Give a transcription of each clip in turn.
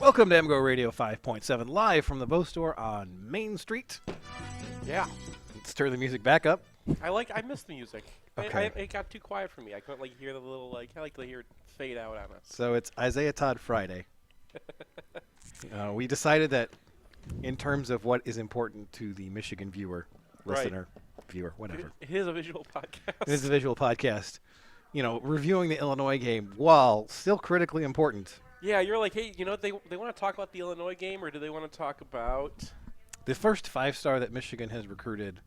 Welcome to MGoRadio 5.7 live from the Bow Store on Main Street. Yeah. Let's turn the music back up. I miss the music. Okay. It got too quiet for me. I couldn't hear the little I like to hear it fade out on us. So it's Isaiah Todd Friday. We decided that in terms of what is important to the Michigan viewer, listener, viewer, whatever. It is a visual podcast. It is a visual podcast. Reviewing the Illinois game, while still critically important. Yeah, you're like, hey, they want to talk about the Illinois game, or do they want to talk about the first 5-star that Michigan has recruited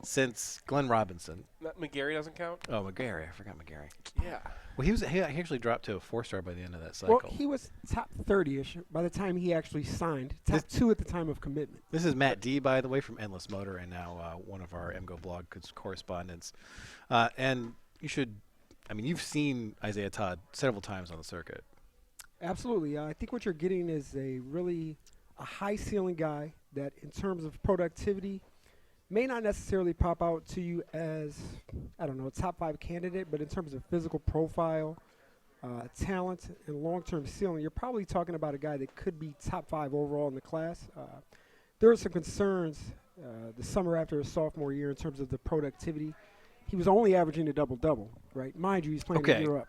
since Glenn Robinson? McGarry doesn't count? Oh, McGarry. I forgot McGarry. Yeah. Well, he actually dropped to a 4-star by the end of that cycle. Well, he was top 30-ish by the time he actually signed. Top 2 at the time of commitment. This is Matt D, by the way, from Endless Motor, and now one of our MGO blog correspondents. And you've seen Isaiah Todd several times on the circuit. Absolutely. I think what you're getting is a high ceiling guy that, in terms of productivity, may not necessarily pop out to you as, a top 5 candidate, but in terms of physical profile, talent, and long-term ceiling, you're probably talking about a guy that could be top 5 overall in the class. There are some concerns the summer after his sophomore year in terms of the productivity. He was only averaging a double-double, right? Mind you, he's playing a year up.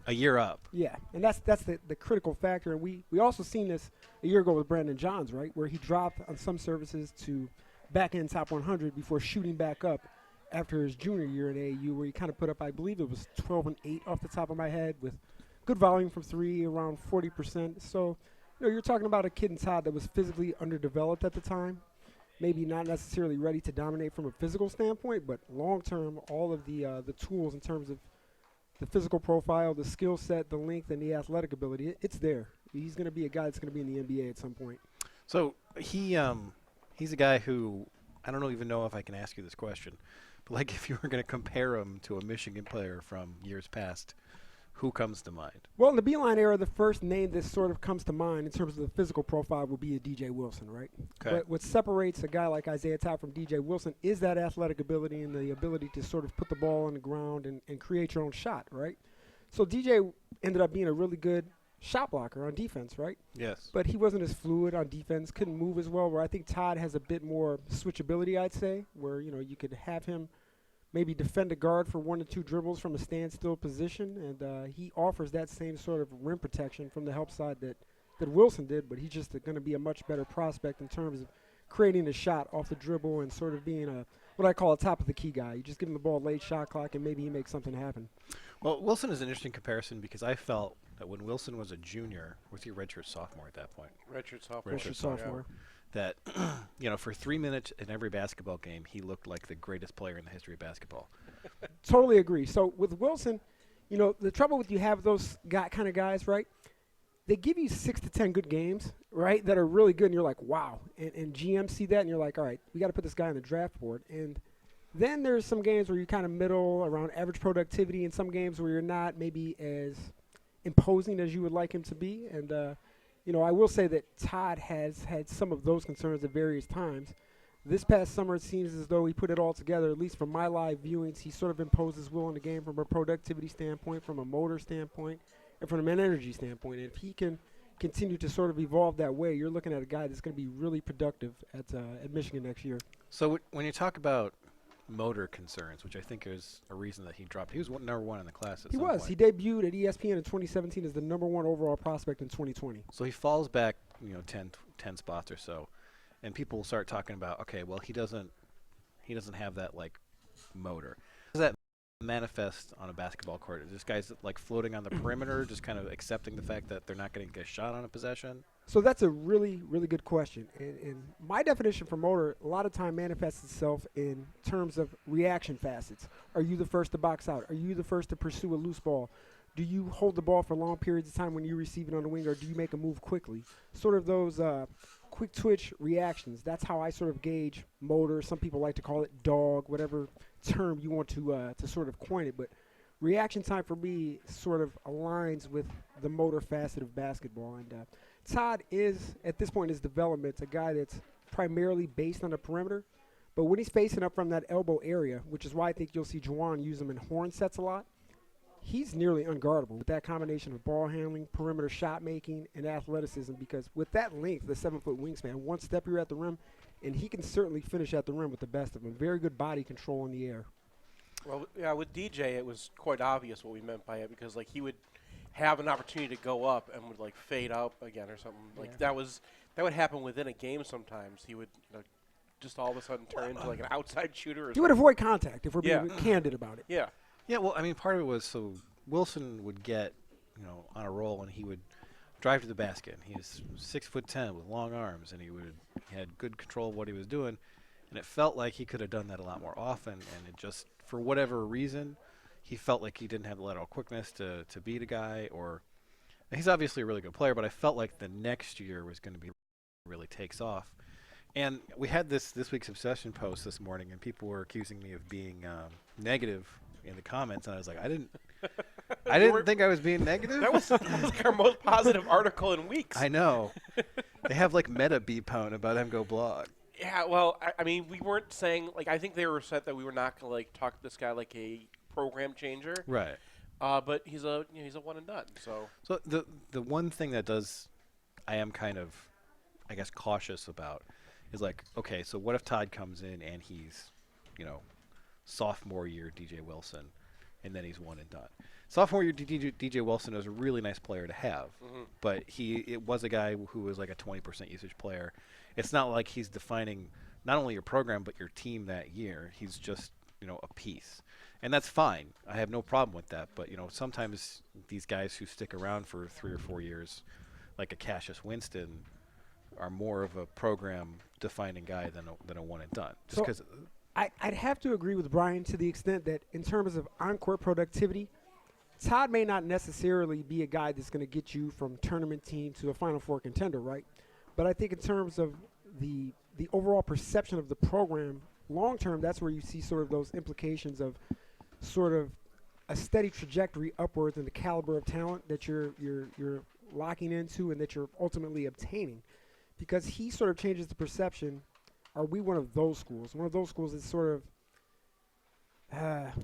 A year up. Yeah, and that's the critical factor. And we also seen this a year ago with Brandon Johns, right, where he dropped on some services to back end top 100 before shooting back up after his junior year at AAU, where he kind of put up, I believe it was 12 and 8 off the top of my head, with good volume from 3, around 40%. So, you're talking about a kid in Todd that was physically underdeveloped at the time, maybe not necessarily ready to dominate from a physical standpoint, but long term, all of the tools in terms of the physical profile, the skill set, the length, and the athletic ability, it's there. He's going to be a guy that's going to be in the NBA at some point. So he's a guy who, I don't even know if I can ask you this question, but if you were going to compare him to a Michigan player from years past, who comes to mind? Well, in the Beeline era, the first name that sort of comes to mind in terms of the physical profile would be a DJ Wilson, right? Okay. But what separates a guy like Isaiah Todd from DJ Wilson is that athletic ability and the ability to sort of put the ball on the ground and create your own shot, right? So DJ ended up being a really good shot blocker on defense, right? Yes. But he wasn't as fluid on defense, couldn't move as well, where I think Todd has a bit more switchability, I'd say, where, you could have him maybe defend a guard for 1 to 2 dribbles from a standstill position, and he offers that same sort of rim protection from the help side that Wilson did, but he's just going to be a much better prospect in terms of creating a shot off the dribble and sort of being what I call a top-of-the-key guy. You just give him the ball late shot clock, and maybe he makes something happen. Well, Wilson is an interesting comparison because I felt that when Wilson was a junior, was he a redshirt sophomore at that point? Redshirt sophomore. Redshirt sophomore. That, for 3 minutes in every basketball game, he looked like the greatest player in the history of basketball. Totally agree. So with Wilson, the trouble with you have those kind of guys, right? They give you 6 to 10 good games, right, that are really good, and you're like, wow. And GMs see that, and you're like, all right, we got to put this guy on the draft board. And then there's some games where you're kind of middle, around average productivity, and some games where you're not maybe as imposing as you would like him to be. And I will say that Todd has had some of those concerns at various times. This past summer, it seems as though he put it all together, at least from my live viewings. He sort of imposed his will in the game from a productivity standpoint, from a motor standpoint, and from an energy standpoint. And if he can continue to sort of evolve that way, you're looking at a guy that's going to be really productive at Michigan next year. So when you talk about motor concerns, which I think is a reason that he dropped, he was number 1 in the class at some point. He debuted at ESPN in 2017 as the number 1 overall prospect in 2020. So he falls back, 10 spots or so, and people will start talking about, okay, well, he doesn't have that motor. Does that manifest on a basketball court? Is this guy's floating on the perimeter, just kind of accepting the fact that they're not going to get a shot on a possession? So that's a really, really good question. And my definition for motor a lot of time manifests itself in terms of reaction facets. Are you the first to box out? Are you the first to pursue a loose ball? Do you hold the ball for long periods of time when you receive it on the wing, or do you make a move quickly? Sort of those quick twitch reactions. That's how I sort of gauge motor. Some people like to call it dog, whatever term you want to sort of coin it. But reaction time for me sort of aligns with the motor facet of basketball. And Todd is, at this point in his development, a guy that's primarily based on the perimeter. But when he's facing up from that elbow area, which is why I think you'll see Juwan use him in horn sets a lot, he's nearly unguardable with that combination of ball handling, perimeter shot making, and athleticism. Because with that length, the 7-foot wingspan, one step you're at the rim, and he can certainly finish at the rim with the best of them. Very good body control in the air. Well, yeah, with DJ, it was quite obvious what we meant by it because, like, he would have an opportunity to go up and would, like, fade out again or something. Like, that would happen within a game sometimes. He would, just all of a sudden turn into, like, an outside shooter or something. He would avoid contact if we're being candid about it. Yeah. Yeah, well, I mean, part of it was so Wilson would get, on a roll, and he would drive to the basket. He was 6'10" with long arms, and he had good control of what he was doing, and it felt like he could have done that a lot more often. And it just, for whatever reason, he felt like he didn't have the lateral quickness to beat a guy. Or he's obviously a really good player, but I felt like the next year was going to be really takes off. And we had this week's Obsession post this morning, and people were accusing me of being negative in the comments, and I was like, I didn't think I was being negative. That was like our most positive article in weeks. I know. They have like meta beep-pone about MGoBlog. Yeah, well, I mean, we weren't saying, like, I think they were upset that we were not going to, like, talk to this guy like a program changer. Right. But he's a one and done. So the one thing that I am kind of, I guess, cautious about is like, okay, so what if Todd comes in and he's, sophomore year DJ Wilson, and then he's one and done. Sophomore year DJ Wilson was a really nice player to have, but it was a guy who was like a 20% usage player. It's not like he's defining not only your program but your team that year. He's just a piece, and that's fine. I have no problem with that. But sometimes these guys who stick around for 3 or 4 years, like a Cassius Winston, are more of a program defining guy than a one and done. Just because. I'd have to agree with Brian to the extent that in terms of on-court productivity, Todd may not necessarily be a guy that's going to get you from tournament team to a Final Four contender, right? But I think in terms of the overall perception of the program, long-term, that's where you see sort of those implications of sort of a steady trajectory upwards in the caliber of talent that you're locking into and that you're ultimately obtaining. Because he sort of changes the perception. Are we one of those schools? One of those schools is sort of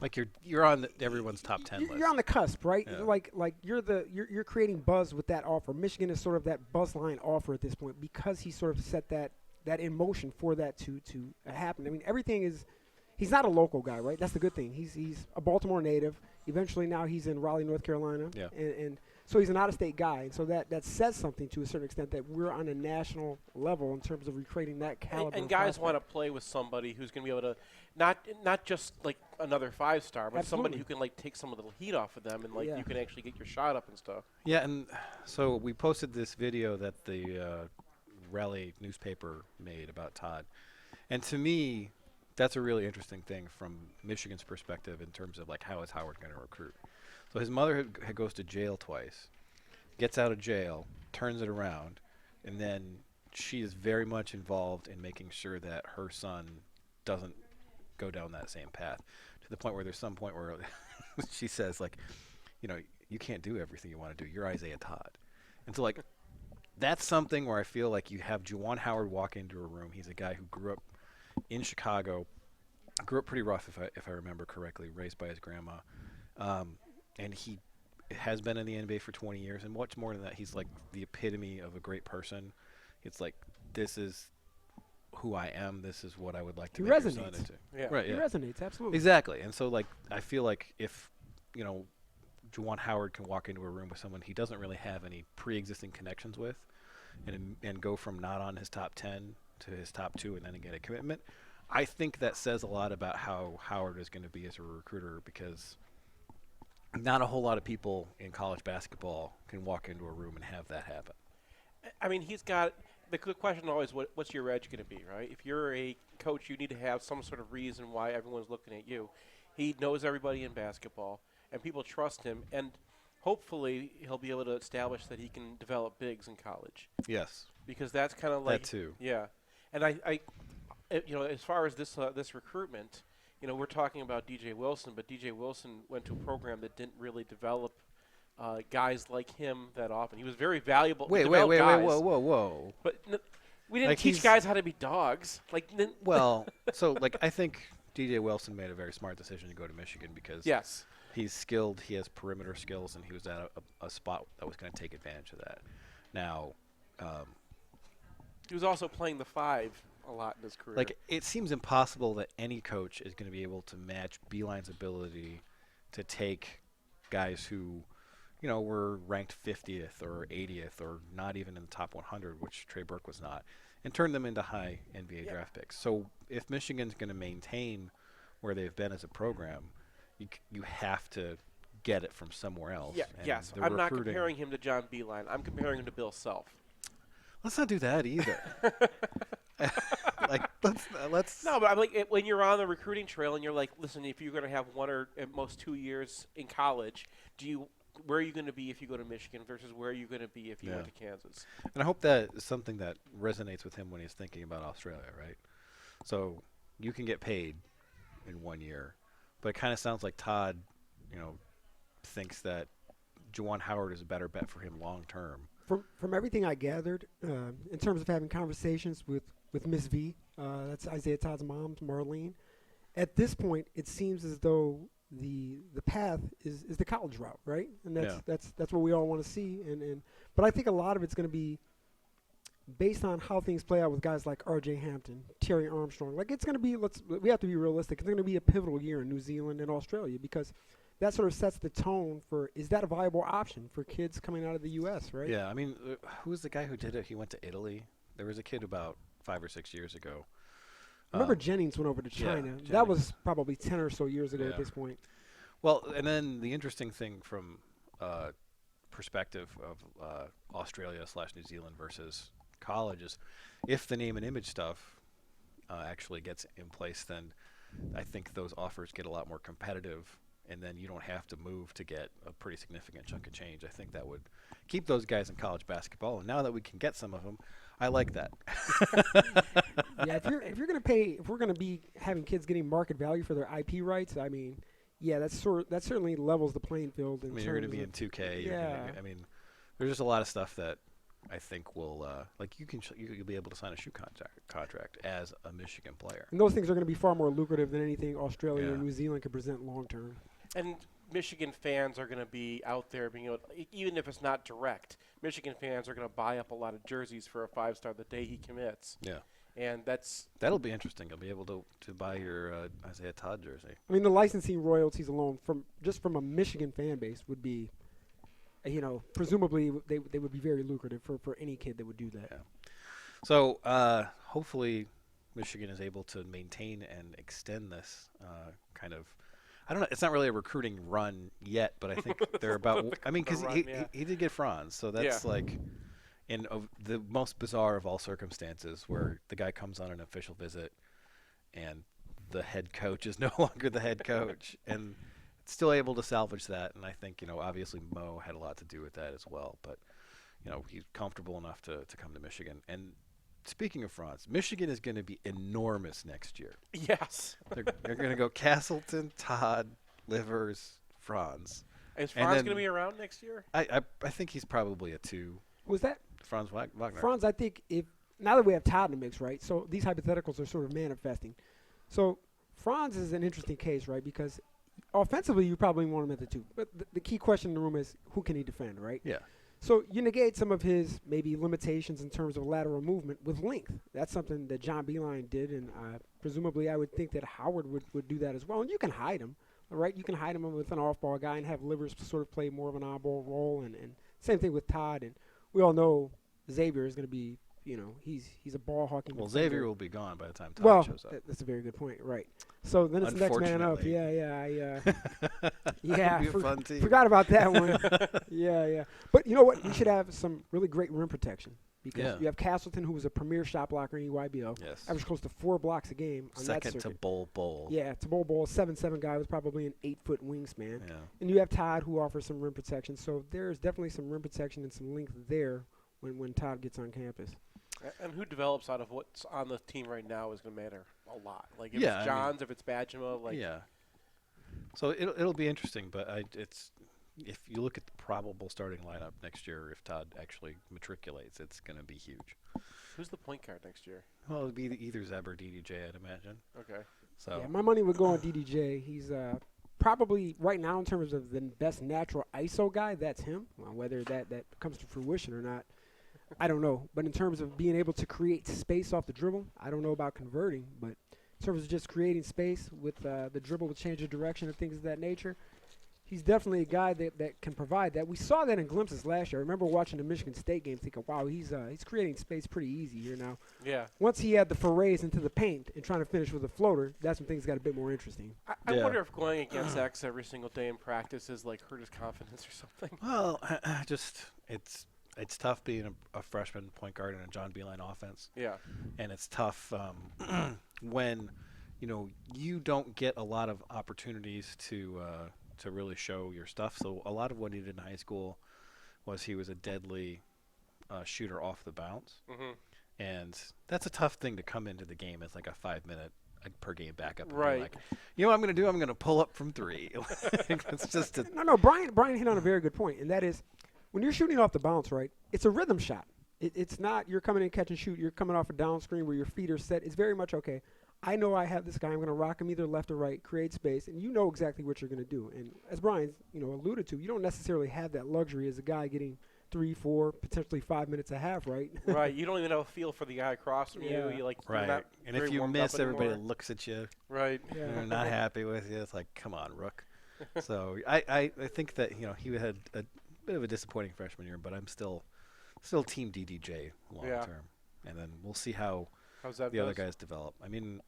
like you're on everyone's top 10 list. You're on the cusp, right? Yeah. Like you're creating buzz with that offer. Michigan is sort of that buzz line offer at this point because he sort of set that in motion for that to happen. I mean, everything is. He's not a local guy, right? That's the good thing. He's a Baltimore native. Eventually, now he's in Raleigh, North Carolina, and so he's an out-of-state guy, and so that says something to a certain extent that we're on a national level in terms of recreating that caliber. And guys want to play with somebody who's going to be able to not just like another 5-star, but somebody who can like take some of the heat off of them and like you can actually get your shot up and stuff. Yeah, and so we posted this video that the Raleigh newspaper made about Todd, and to me, that's a really interesting thing from Michigan's perspective in terms of like how is Howard going to recruit. So his mother goes to jail twice, gets out of jail, turns it around, and then she is very much involved in making sure that her son doesn't go down that same path, to the point where there's some point where she says, like, you can't do everything you want to do. You're Isaiah Todd. And so, like, that's something where I feel like you have Juwan Howard walk into a room. He's a guy who grew up in Chicago, grew up pretty rough, if I remember correctly, raised by his grandma. And he has been in the NBA for 20 years, and much more than that, he's like the epitome of a great person. It's like, this is who I am. This is what I would like to make your son into. Yeah. Right, He resonates, absolutely. Exactly. And so, like, I feel like if, Juwan Howard can walk into a room with someone he doesn't really have any pre-existing connections with and go from not on his top 10 to his top 2 and then get a commitment, I think that says a lot about how Howard is going to be as a recruiter, because not a whole lot of people in college basketball can walk into a room and have that happen. I mean, he's got the question always, what's your edge going to be, right? If you're a coach, you need to have some sort of reason why everyone's looking at you. He knows everybody in basketball, and people trust him, and hopefully he'll be able to establish that he can develop bigs in college. Yes. Because that's kind of like that too. Yeah. And I as far as this recruitment, we're talking about DJ Wilson, but DJ Wilson went to a program that didn't really develop guys like him that often. He was very valuable. Wait, guys, whoa. But we didn't Like teach guys how to be dogs. Well, so, like, I think DJ Wilson made a very smart decision to go to Michigan because yes, He's skilled. He has perimeter skills, and he was at a spot that was going to take advantage of that. Now, he was also playing the 5 a lot in his career. like, it seems impossible that any coach is going to be able to match Beilein's ability to take guys who, were ranked 50th or 80th or not even in the top 100, which Trey Burke was not, and turn them into high NBA draft picks. So if Michigan's going to maintain where they've been as a program, you have to get it from somewhere else. Yeah, yes. I'm not comparing him to John Beilein. I'm comparing him to Bill Self. Let's not do that either. Let's. No, but I'm like, when you're on the recruiting trail and you're like, listen, if you're going to have 1 or at most 2 years in college, where are you going to be if you go to Michigan versus where are you going to be if you went to Kansas? And I hope that is something that resonates with him when he's thinking about Australia, right? So you can get paid in 1 year, but it kind of sounds like Todd, thinks that Juwan Howard is a better bet for him long term. From everything I gathered, in terms of having conversations with Miss V, that's Isaiah Todd's mom, Marlene. At this point, it seems as though the path is the college route, right? And that's what we all want to see. But I think a lot of it's going to be based on how things play out with guys like R.J. Hampton, Terry Armstrong. Like, it's going to be, we have to be realistic. It's going to be a pivotal year in New Zealand and Australia because that sort of sets the tone for, is that a viable option for kids coming out of the U.S., right? Yeah, I mean, who was the guy who did it? He went to Italy. There was a kid about 5 or 6 years ago. I remember Jennings went over to China. Yeah, that was probably 10 or so years ago at this point. Well, and then the interesting thing from perspective of Australia/New Zealand versus college is if the name and image stuff actually gets in place, then I think those offers get a lot more competitive, and then you don't have to move to get a pretty significant chunk of change. I think that would keep those guys in college basketball, and now that we can get some of them, I like that. Yeah, if you're going to pay, if we're going to be having kids getting market value for their IP rights, I mean, yeah, that certainly levels the playing field. I mean, you're going to be in 2K. I mean, there's just a lot of stuff that I think will, you'll be able to sign a shoe contract as a Michigan player. And those things are going to be far more lucrative than anything Australia or New Zealand could present long term. And Michigan fans are going to be out there being able, even if it's not direct, Michigan fans are going to buy up a lot of jerseys for a 5-star the day he commits. Yeah. And that'll be interesting. You'll be able to buy your Isaiah Todd jersey. I mean, the licensing royalties alone from a Michigan fan base would be, presumably they would be very lucrative for any kid that would do that. Yeah. So hopefully Michigan is able to maintain and extend this kind of. I don't know. It's not really a recruiting run yet, but I think they're about. I mean, because he did get Franz, so that's like in the most bizarre of all circumstances, where the guy comes on an official visit, and the head coach is no longer the head coach, and still able to salvage that. And I think obviously Mo had a lot to do with that as well, but he's comfortable enough to come to Michigan. And speaking of Franz, Michigan is going to be enormous next year. Yes. They're going to go Castleton, Todd, Livers, Franz. Is Franz going to be around next year? I think he's probably a 2. Was that Franz Wagner? Franz, I think, now that we have Todd in the mix, right, so these hypotheticals are sort of manifesting. So Franz is an interesting case, right, because offensively you probably want him at the 2. But the key question in the room is who can he defend, right? Yeah. So you negate some of his maybe limitations in terms of lateral movement with length. That's something that John Beilein did, and presumably I would think that Howard would do that as well. And you can hide him, all right? You can hide him with an off-ball guy and have Livers sort of play more of an on-ball role, and same thing with Todd. And we all know Xavier is going to be, he's a ball-hawking Well, defender. Xavier will be gone by the time Todd shows up. That's a very good point, right. So then it's the next man up. Yeah, fun team. Forgot about that one. Yeah. But you know what? We should have some really great rim protection because you have Castleton, who was a premier shot blocker in EYBL. Yes. Averaged close to 4 blocks a game on Second that circuit. to Bol. Yeah, to Bol. 7'7" guy with probably an 8-foot wingspan. Yeah. And you have Todd, who offers some rim protection. So there's definitely some rim protection and some length there when Todd gets on campus. And who develops out of what's on the team right now is going to matter a lot. Like if it's Johns, if it's Badgema, yeah. So it'll be interesting, but it's if you look at the probable starting lineup next year, if Todd actually matriculates, it's going to be huge. Who's the point guard next year? Well, it'd be either Zeb or DDJ, I'd imagine. Okay. So yeah, my money would go on DDJ. He's probably right now in terms of the best natural ISO guy, that's him. Well, whether that comes to fruition or not, I don't know. But in terms of being able to create space off the dribble, I don't know about converting. But in terms of just creating space with the dribble with change of direction and things of that nature, he's definitely a guy that can provide that. We saw that in glimpses last year. I remember watching the Michigan State game thinking, wow, he's creating space pretty easy here now. Yeah. Once he had the forays into the paint and trying to finish with a floater, that's when things got a bit more interesting. I wonder if going against X every single day in practice is like hurt his confidence or something. Well, just it's tough being a freshman point guard in a John Beilein offense. Yeah. And it's tough when, you don't get a lot of opportunities to really show your stuff. So a lot of what he did in high school was he was a deadly shooter off the bounce. Mm-hmm. And that's a tough thing to come into the game as like a 5-minute per game backup. Right. Like, what I'm going to do? I'm going to pull up from 3. It's just No, Brian hit on a very good point, and that is when you're shooting off the bounce, right, it's a rhythm shot. It's not you're coming in, catch and shoot. You're coming off a down screen where your feet are set. It's very much, okay, I know I have this guy. I'm going to rock him either left or right, create space, and you know exactly what you're going to do. And as Brian, alluded to, you don't necessarily have that luxury as a guy getting 3, 4, potentially 5 minutes a half, right? Right. You don't even have a feel for the guy across from you. You right. Not and if you miss, everybody looks at you. Right. Yeah. They're not happy with you. It's like, come on, Rook. So I think that he had a bit of a disappointing freshman year, but I'm still team DDJ long term, and then we'll see how the other guys develop. The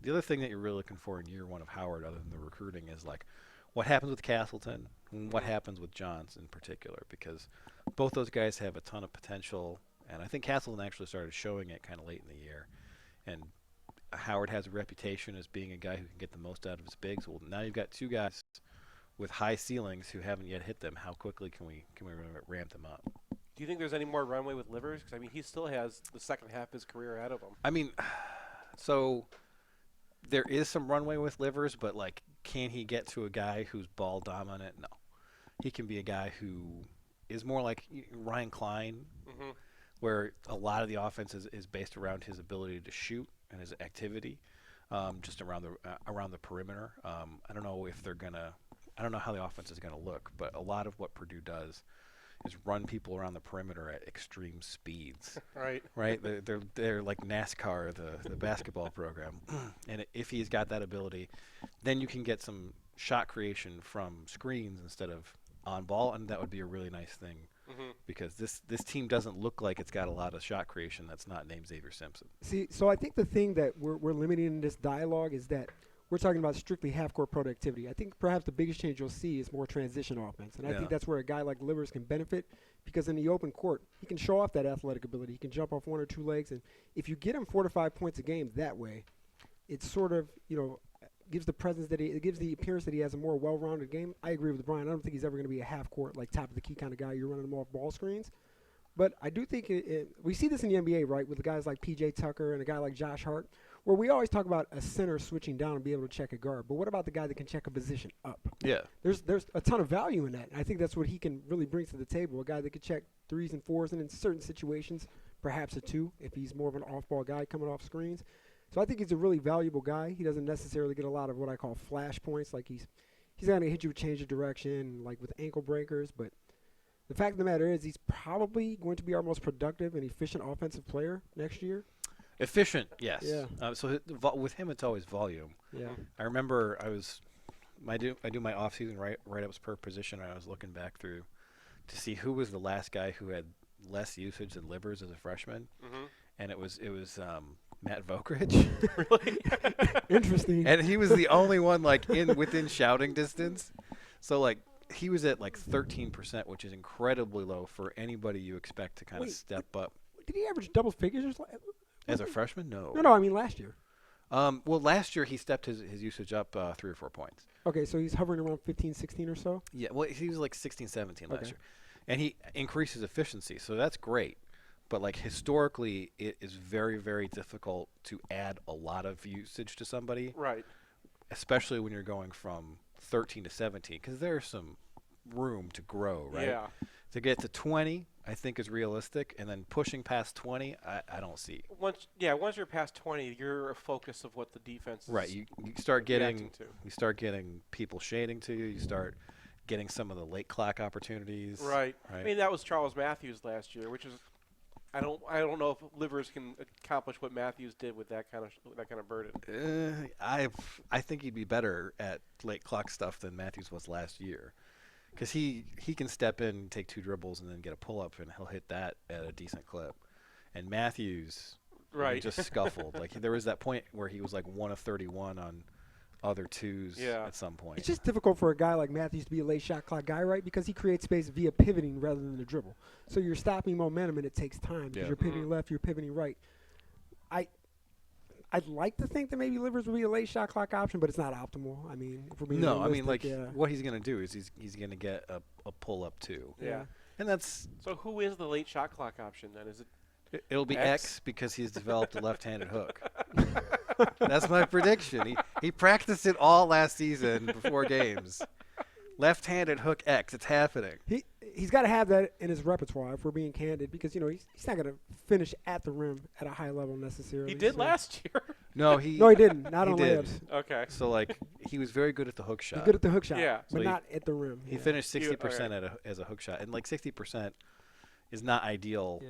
other thing that you're really looking for in year one of Howard, other than the recruiting, is like what happens with Castleton and what happens with Johns in particular, because both those guys have a ton of potential, and I think Castleton actually started showing it kind of late in the year. And Howard has a reputation as being a guy who can get the most out of his bigs. Well, now you've got 2 guys with high ceilings who haven't yet hit them. How quickly can we ramp them up? Do you think there's any more runway with Livers? Because, he still has the second half of his career ahead of him. So there is some runway with Livers, but, can he get to a guy who's ball dominant? No. He can be a guy who is more like Ryan Klein, where a lot of the offense is based around his ability to shoot and his activity, just around the perimeter. I don't know how the offense is going to look, but a lot of what Purdue does is run people around the perimeter at extreme speeds. Right. Right? They're like NASCAR, the basketball program. And if he's got that ability, then you can get some shot creation from screens instead of on ball, and that would be a really nice thing. Because this team doesn't look like it's got a lot of shot creation that's not named Xavier Simpson. See, so I think the thing that we're limiting in this dialogue is that we're talking about strictly half-court productivity. I think perhaps the biggest change you'll see is more transition offense. And I think that's where a guy like Livers can benefit, because in the open court, he can show off that athletic ability. He can jump off 1 or 2 legs. And if you get him 4 to 5 points a game that way, it sort of, gives the it gives the appearance that he has a more well-rounded game. I agree with Brian. I don't think he's ever going to be a half-court, top of the key kind of guy. You're running him off ball screens. But I do think we see this in the NBA, right, with guys like P.J. Tucker and a guy like Josh Hart, where we always talk about a center switching down and be able to check a guard. But what about the guy that can check a position up? Yeah. There's a ton of value in that. And I think that's what he can really bring to the table, a guy that can check 3s and 4s, and in certain situations, perhaps a 2 if he's more of an off-ball guy coming off screens. So I think he's a really valuable guy. He doesn't necessarily get a lot of what I call flash points. He's going to hit you with change of direction, with ankle breakers. But the fact of the matter is he's probably going to be our most productive and efficient offensive player next year. Efficient, yes. Yeah. So with him, it's always volume. Yeah. I remember I do my off-season write-ups per position. I was looking back through to see who was the last guy who had less usage than Livers as a freshman, and it was Matt Vokridge. Really? Interesting. And he was the only one within shouting distance. So he was at 13%, which is incredibly low for anybody you expect to kind of step up. Did he average double figures As a freshman? No. No, I mean last year. Well, last year he stepped his usage up 3 or 4 points. Okay, so he's hovering around 15, 16 or so? Yeah, well, he was 16, 17 last year. And he increased his efficiency, so that's great. But historically, it is very, very difficult to add a lot of usage to somebody. Right. Especially when you're going from 13 to 17, because there's some room to grow, right? Yeah. To get to 20, I think is realistic, and then pushing past 20, I don't see. Once you're past 20, you're a focus of what the defense is. Right, you start getting to. People shading to you. You start getting some of the late clock opportunities. Right. I mean, that was Charles Matthews last year, which is I don't know if Livers can accomplish what Matthews did with that kind of burden. I think he'd be better at late clock stuff than Matthews was last year. Because he can step in, take 2 dribbles, and then get a pull-up, and he'll hit that at a decent clip. And Matthews just scuffled. Like, there was that point where he was like 1 of 31 on other twos at some point. It's just difficult for a guy like Matthews to be a late shot clock guy, right? Because he creates space via pivoting rather than the dribble. So you're stopping momentum, and it takes time. Because you're pivoting left, you're pivoting right. I'd like to think that maybe Livers would be a late shot clock option, but it's not optimal. I mean, if we're being realistic, what he's going to do is he's going to get a pull-up too. Yeah. And that's – So who is the late shot clock option then? Is it It'll be X because he's developed a left-handed hook. That's my prediction. He practiced it all last season before games. Left-handed hook X. It's happening. He's got to have that in his repertoire if we're being candid, because he's not going to finish at the rim at a high level necessarily. He did last year. No, he didn't. Not on layups. Okay. So he was very good at the hook shot. He's good at the hook shot. Yeah. But not at the rim. He finished 60% as a hook shot, and 60% is not ideal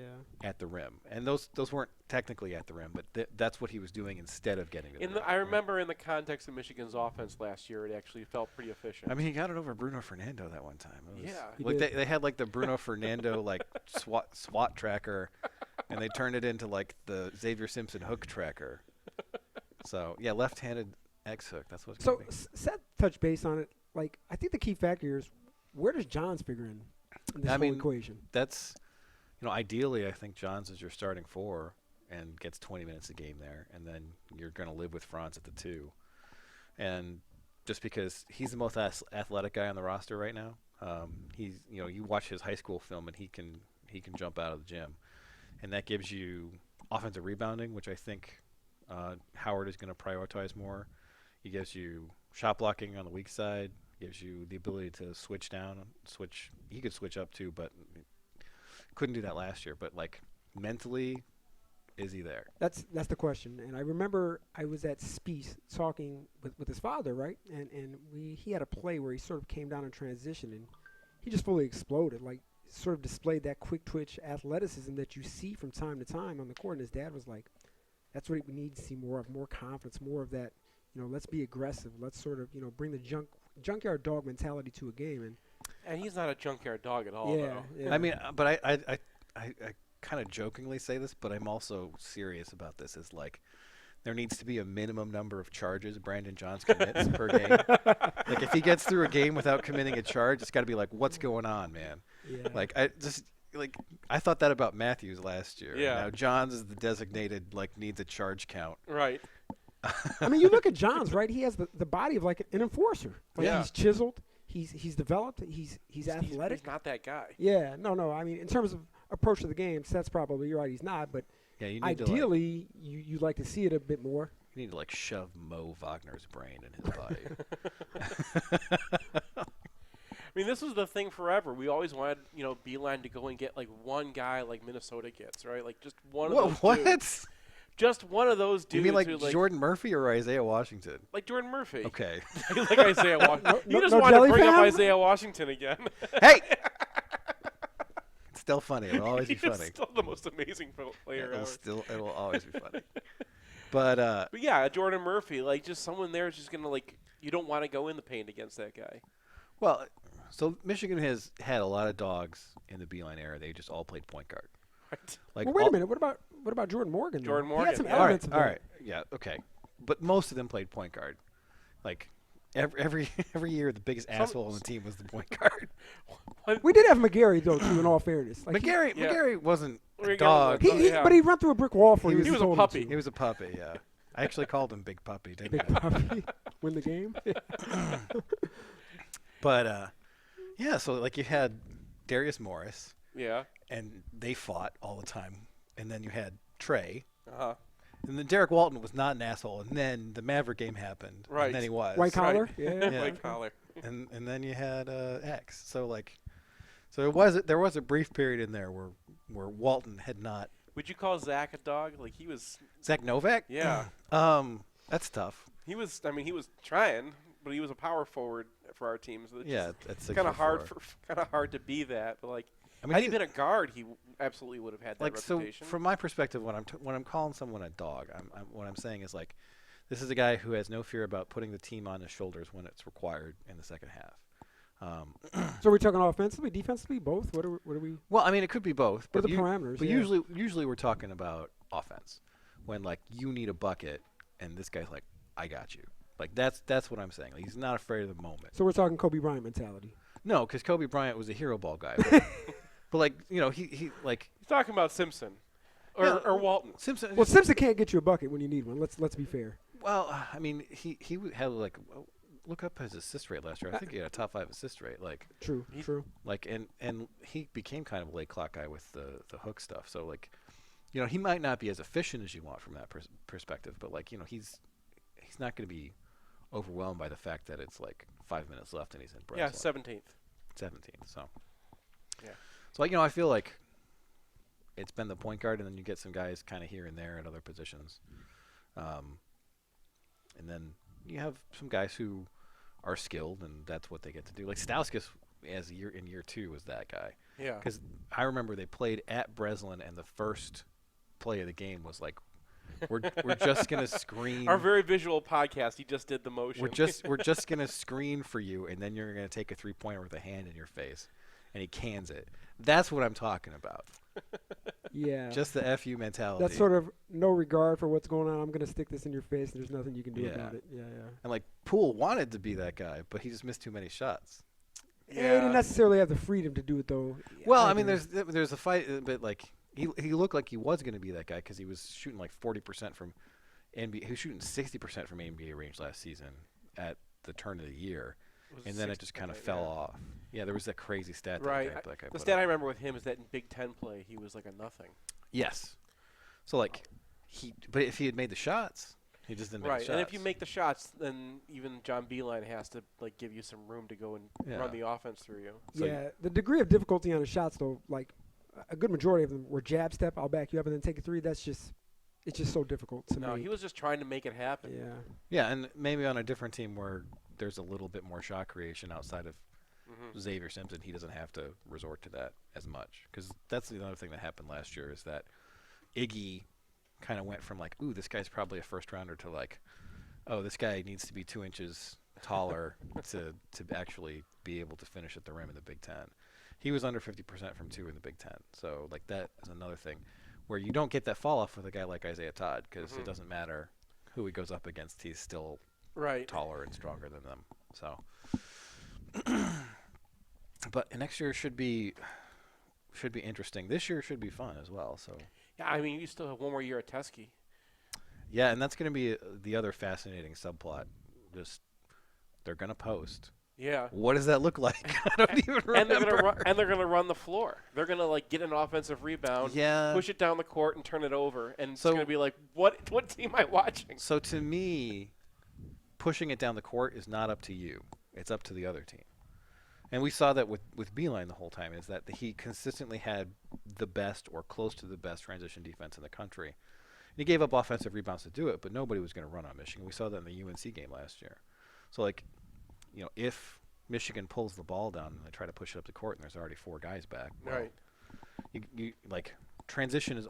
at the rim. And those weren't technically at the rim, but that's what he was doing instead of getting to the rim. I remember in the context of Michigan's offense last year, it actually felt pretty efficient. I mean, he got it over Bruno Fernando that one time. They had the Bruno Fernando SWAT tracker, and they turned it into the Xavier Simpson hook tracker. So left-handed X hook. That's what's going to be. Seth touched base on it. I think the key factor here is, where does Johns figure in this whole equation? That's ideally, I think Johns is your starting 4 and gets 20 minutes a game there, and then you're going to live with Franz at the 2. And just because he's the most athletic guy on the roster right now, you watch his high school film and he can jump out of the gym, and that gives you offensive rebounding, which I think Howard is going to prioritize more. He gives you shot blocking on the weak side, gives you the ability to switch down, He could switch up too, but couldn't do that last year. But mentally, is he there? That's the question. And I remember I was at Spiece talking with his father, right? And he had a play where he sort of came down in transition, and he just fully exploded. Sort of displayed that quick twitch athleticism that you see from time to time on the court. And his dad was like, "That's what we need to see more of, more confidence, more of that. Let's be aggressive. Let's sort of bring the junkyard dog mentality to a game." And he's not a junkyard dog at all, though. Yeah. I mean, but I kind of jokingly say this, but I'm also serious about this. Is there needs to be a minimum number of charges Brandon Johns commits per game. If he gets through a game without committing a charge, it's got to be what's going on, man? Yeah. I thought that about Matthews last year. Yeah. Now Johns is the designated needs a charge count. Right. I mean, you look at Johns, right? He has the body of an enforcer. He's chiseled. He's developed. He's athletic. He's not that guy. Yeah. No. I mean, in terms of approach to the game, Seth's probably, you're right, he's not. But you need ideally, you'd like to see it a bit more. You need to shove Mo Wagner's brain in his body. I mean, this was the thing forever. We always wanted, Beeline to go and get one guy like Minnesota gets, right? Just one of those dudes. Just one of those dudes. You mean Jordan Murphy or Isaiah Washington? Like Jordan Murphy. Okay. Like Isaiah Washington. You just wanted to bring up Isaiah Washington again. Hey! It's still funny. It'll always be funny. He's still the most amazing player ever. It will always be funny. But yeah, Jordan Murphy, just someone there is just going to, you don't want to go in the paint against that guy. Well, so Michigan has had a lot of dogs in the Beeline era. They just all played point guard. Right. Wait a minute. What about Jordan Morgan? Jordan He Morgan. had some elements of that. All right. Yeah. Okay. But most of them played point guard. Every year, the biggest asshole on the team was the point guard. We did have McGarry though, too. In all fairness, McGarry wasn't a dog. But he run through a brick wall for you. He was a puppy. He was a puppy. Yeah. I actually called him Big Puppy. Didn't Big puppy. Win the game. But yeah. So you had Darius Morris. Yeah. And they fought all the time. And then you had Trey. Uh-huh. And then Derek Walton was not an asshole. And then the Maverick game happened. Right. And then he was. White collar? Right. Yeah. White collar. And then you had X. So, So there was a brief period in there where Walton had not. Would you call Zach a dog? Like he was. Zach Novak? Yeah. That's tough. He was. I mean, he was trying, but he was a power forward for our teams. So Yeah, that's kind of hard to be that. But like, I mean, had he been a guard, he absolutely would have had that like reputation. So from my perspective, when I'm calling someone a dog, what I'm saying is like, this is a guy who has no fear about putting the team on his shoulders when it's required in the second half. So we're talking offensively, defensively, both. What are we? Well, I mean, it could be both. What But are the parameters? But Yeah. usually we're talking about offense, when like you need a bucket, and this guy's like, I got you. Like that's what I'm saying. Like, he's not afraid of the moment. So we're talking Kobe Bryant mentality. No, because Kobe Bryant was a hero ball guy. But like he like He's talking about Simpson, or Walton. Simpson. Well, Simpson can't get you a bucket when you need one. Let's be fair. Well, I mean, he had like look up his assist rate last year. I think he had a top 5 assist rate. Like True. like and he became kind of a late clock guy with the hook stuff. So like, he might not be as efficient as you want from that perspective, but like he's not going to be overwhelmed by the fact that it's like 5 minutes left and he's in Breslin. Yeah, 17th. So Yeah. So like, I feel like it's been the point guard, and then you get some guys kind of here and there at other positions, and then you have some guys who are skilled, and that's what they get to do. Like Stauskas, in year 2, was that guy. Yeah. Because I remember they played at Breslin, and the first play of the game was like, we're just gonna screen. Our very visual podcast. He just did the motion. We're just gonna screen for you, and then you're gonna take a 3-pointer with a hand in your face, and he cans it. That's what I'm talking about. Yeah. Just the FU mentality. That's sort of no regard for what's going on. I'm going to stick this in your face, and there's nothing you can do about it. Yeah. And like Poole wanted to be that guy, but he just missed too many shots. Yeah. He didn't necessarily have the freedom to do it, though. Well, I mean, there's a fight, but like he looked like he was going to be that guy because he was shooting like 40% from NBA. He was shooting 60% from NBA range last season at the turn of the year. And then it just kind of fell off. Yeah, there was that crazy stat. Right. The stat I remember with him is that in Big Ten play, he was like a nothing. Yes. So like but if he had made the shots, he just didn't make the shots. And if you make the shots, then even John Beilein has to like give you some room to go and run the offense through you. So the degree of difficulty on the shots, though, like a good majority of them were jab step, I'll back you up, and then take a 3. It's just so difficult to make. No, he was just trying to make it happen. Yeah. Yeah, and maybe on a different team where there's a little bit more shot creation outside of Xavier Simpson, he doesn't have to resort to that as much. Because that's the other thing that happened last year is that Iggy kind of went from like, ooh, this guy's probably a first rounder to like, oh, this guy needs to be 2 inches taller to actually be able to finish at the rim in the Big Ten. He was under 50% from 2 in the Big Ten. So like that is another thing where you don't get that fall off with a guy like Isaiah Todd because it doesn't matter who he goes up against. He's still taller and stronger than them. So, but next year should be interesting. This year should be fun as well. So yeah, I mean, you still have one more year at Tuskegee. Yeah, and that's going to be the other fascinating subplot. Just they're going to post. Yeah. What does that look like? I don't even remember. And they're gonna run the floor. They're gonna like get an offensive rebound, push it down the court, and turn it over. And it's gonna be like, what team am I watching? So to me, pushing it down the court is not up to you. It's up to the other team. And we saw that with Beilein the whole time, is that he consistently had the best or close to the best transition defense in the country. And he gave up offensive rebounds to do it, but nobody was going to run on Michigan. We saw that in the UNC game last year. So, like, if Michigan pulls the ball down and they try to push it up the court and there's already 4 guys back, you like transition is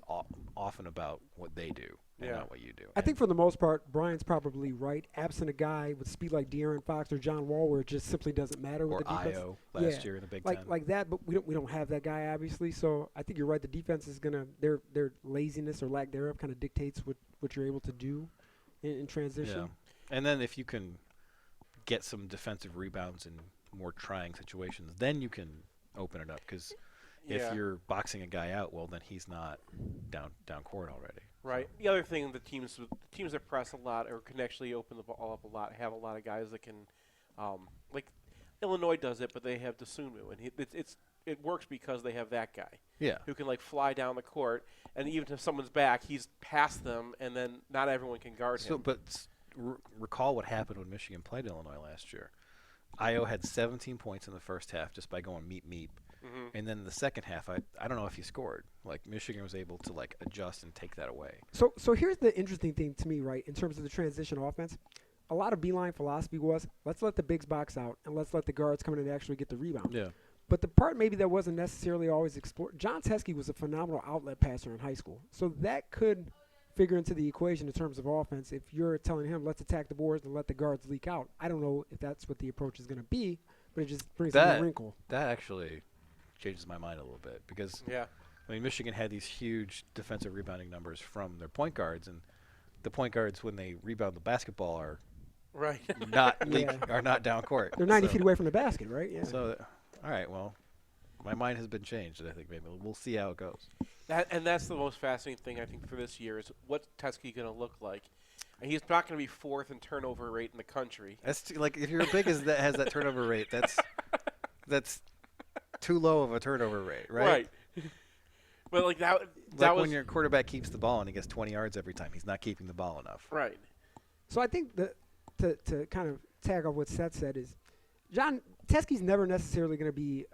often about what they do and not what you do. I think for the most part, Brian's probably right. Absent a guy with speed like De'Aaron Fox or John Wall, where it just simply doesn't matter with the defense. Io last year in the Big Ten. Like that, but we don't have that guy obviously. So I think you're right. The defense is gonna their laziness or lack thereof kind of dictates what you're able to do in transition. Yeah. And then if you can get some defensive rebounds in more trying situations, then you can open it up because if you're boxing a guy out, well, then he's not down court already. Right. The other thing, the teams that press a lot or can actually open the ball up a lot have a lot of guys that can, like Illinois does it, but they have Dosunmu, and it works because they have that guy. Who can like fly down the court, and even if someone's back, he's past them, and then not everyone can guard him. But recall what happened when Michigan played Illinois last year. Io had 17 points in the first half just by going meep, And then the second half, I don't know if he scored. Like, Michigan was able to, like, adjust and take that away. So here's the interesting thing to me, right, in terms of the transition offense. A lot of Beeline philosophy was, let's let the bigs box out and let's let the guards come in and actually get the rebound. Yeah. But the part maybe that wasn't necessarily always explored, John Teskey was a phenomenal outlet passer in high school. So that could figure into the equation in terms of offense. If you're telling him, let's attack the boards and let the guards leak out, I don't know if that's what the approach is going to be, but it just brings in a wrinkle. That actually changes my mind a little bit because, I mean, Michigan had these huge defensive rebounding numbers from their point guards, and the point guards, when they rebound the basketball, are not down court. They're 90 feet away from the basket, right? Yeah. So, all right, well, my mind has been changed. I think maybe we'll see how it goes. And that's the most fascinating thing I think for this year is what's Teskey going to look like. And he's not going to be fourth in turnover rate in the country. That's like if you're big as that has that turnover rate, that's too low of a turnover rate, right? Right. But like that was when your quarterback keeps the ball and he gets 20 yards every time. He's not keeping the ball enough. Right. So I think that to kind of tag off what Seth said is John Teskey's never necessarily going to be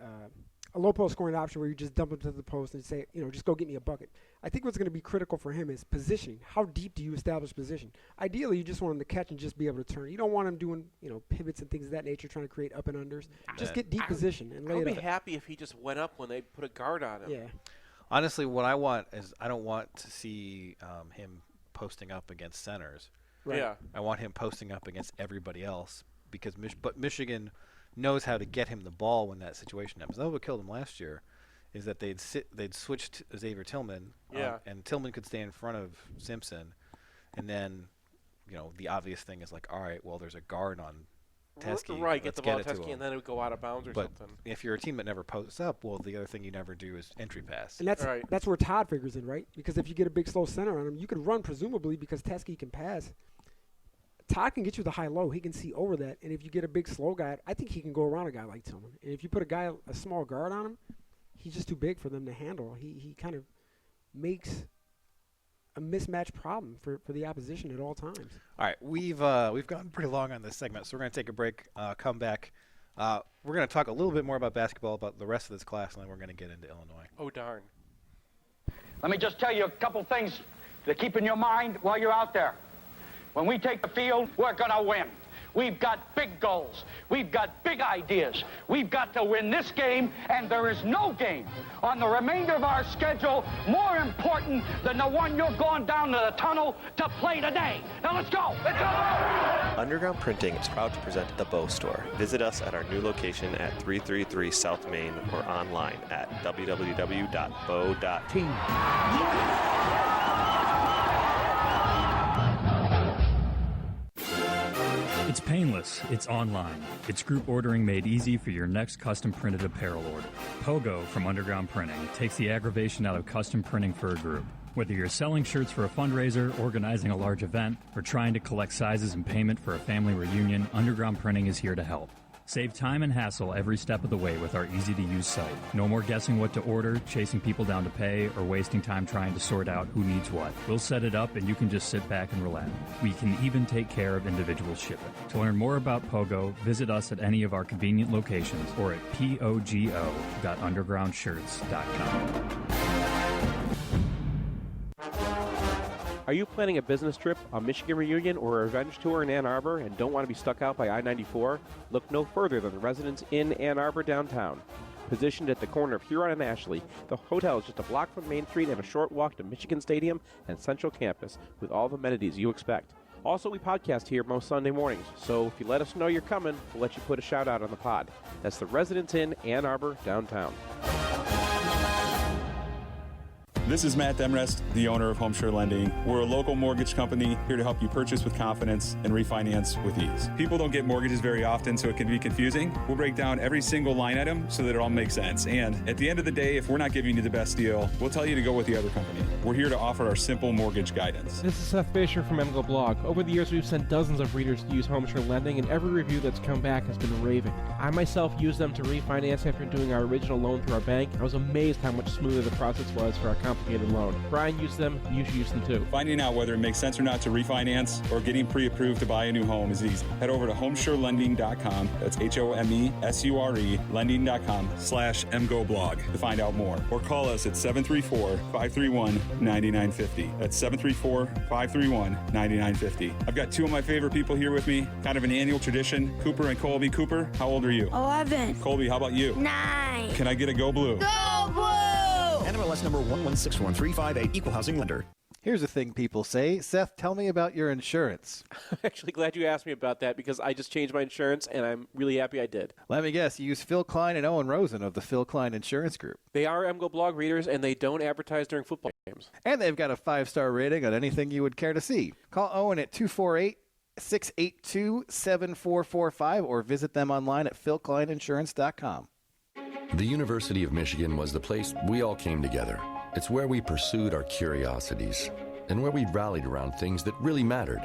a low post scoring option where you just dump him to the post and say, just go get me a bucket. I think what's going to be critical for him is positioning. How deep do you establish position? Ideally, you just want him to catch and just be able to turn. You don't want him doing, pivots and things of that nature, trying to create up and unders. Just get deep position and lay it up. I'd be happy if he just went up when they put a guard on him. Yeah. Honestly, what I want is I don't want to see him posting up against centers. Right. Yeah. I want him posting up against everybody else because Michigan knows how to get him the ball when that situation happens. That's what killed him last year, is that they'd switched Xavier Tillman, and Tillman could stay in front of Simpson, and then, the obvious thing is like, all right, well, there's a guard on Teskey. Right, get the ball to to Teskey, and then it would go out of bounds or something. If you're a team that never posts up, well, the other thing you never do is entry pass. And that's where Todd figures in, right? Because if you get a big slow center on him, you can run presumably because Teskey can pass. Todd can get you the high-low. He can see over that. And if you get a big slow guy, I think he can go around a guy like Tillman. And if you put a small guard on him, he's just too big for them to handle. He kind of makes a mismatch problem for the opposition at all times. All right, we've gone pretty long on this segment, so we're going to take a break, come back. We're going to talk a little bit more about basketball, about the rest of this class, and then we're going to get into Illinois. Oh, darn. Let me just tell you a couple things to keep in your mind while you're out there. When we take the field, we're going to win. We've got big goals. We've got big ideas. We've got to win this game, and there is no game on the remainder of our schedule more important than the one you're going down to the tunnel to play today. Now let's go. Let's go. Underground Printing is proud to present the Bow Store. Visit us at our new location at 333 South Main or online at www.bow.team. It's painless, it's online, it's group ordering made easy for your next custom printed apparel order. Pogo from Underground Printing takes the aggravation out of custom printing for a group. Whether you're selling shirts for a fundraiser, organizing a large event, or trying to collect sizes and payment for a family reunion, Underground Printing is here to help. Save time and hassle every step of the way with our easy-to-use site. No more guessing what to order, chasing people down to pay, or wasting time trying to sort out who needs what. We'll set it up and you can just sit back and relax. We can even take care of individual shipping. To learn more about Pogo, visit us at any of our convenient locations or at pogo.undergroundshirts.com. Are you planning a business trip, a Michigan reunion, or a revenge tour in Ann Arbor and don't want to be stuck out by I-94? Look no further than the Residence Inn Ann Arbor downtown. Positioned at the corner of Huron and Ashley, the hotel is just a block from Main Street and a short walk to Michigan Stadium and Central Campus with all the amenities you expect. Also, we podcast here most Sunday mornings, so if you let us know you're coming, we'll let you put a shout out on the pod. That's the Residence Inn Ann Arbor downtown. This is Matt Demrest, the owner of Homeshare Lending. We're a local mortgage company here to help you purchase with confidence and refinance with ease. People don't get mortgages very often, so it can be confusing. We'll break down every single line item so that it all makes sense. And at the end of the day, if we're not giving you the best deal, we'll tell you to go with the other company. We're here to offer our simple mortgage guidance. This is Seth Fisher from MGoBlog. Over the years, we've sent dozens of readers to use Homeshare Lending, and every review that's come back has been raving. I myself used them to refinance after doing our original loan through our bank. I was amazed how much smoother the process was for our company complicated loan. Brian used them, you should use them too. Finding out whether it makes sense or not to refinance or getting pre-approved to buy a new home is easy. Head over to homesurelending.com. That's HOMESURE lending.com/MGoBlog to find out more. Or call us at 734-531-9950. That's 734-531-9950. I've got two of my favorite people here with me. Kind of an annual tradition. Cooper and Colby. Cooper, how old are you? 11. Colby, how about you? 9. Can I get a Go Blue? Go Blue! NMLS number 116135, Equal Housing Lender. Here's the thing people say. Seth, tell me about your insurance. I'm actually glad you asked me about that because I just changed my insurance, and I'm really happy I did. Let me guess. You use Phil Klein and Owen Rosen of the Phil Klein Insurance Group. They are MGoBlog readers, and they don't advertise during football games. And they've got a 5-star rating on anything you would care to see. Call Owen at 248-682-7445 or visit them online at philkleininsurance.com. The University of Michigan was the place we all came together. It's where we pursued our curiosities and where we rallied around things that really mattered.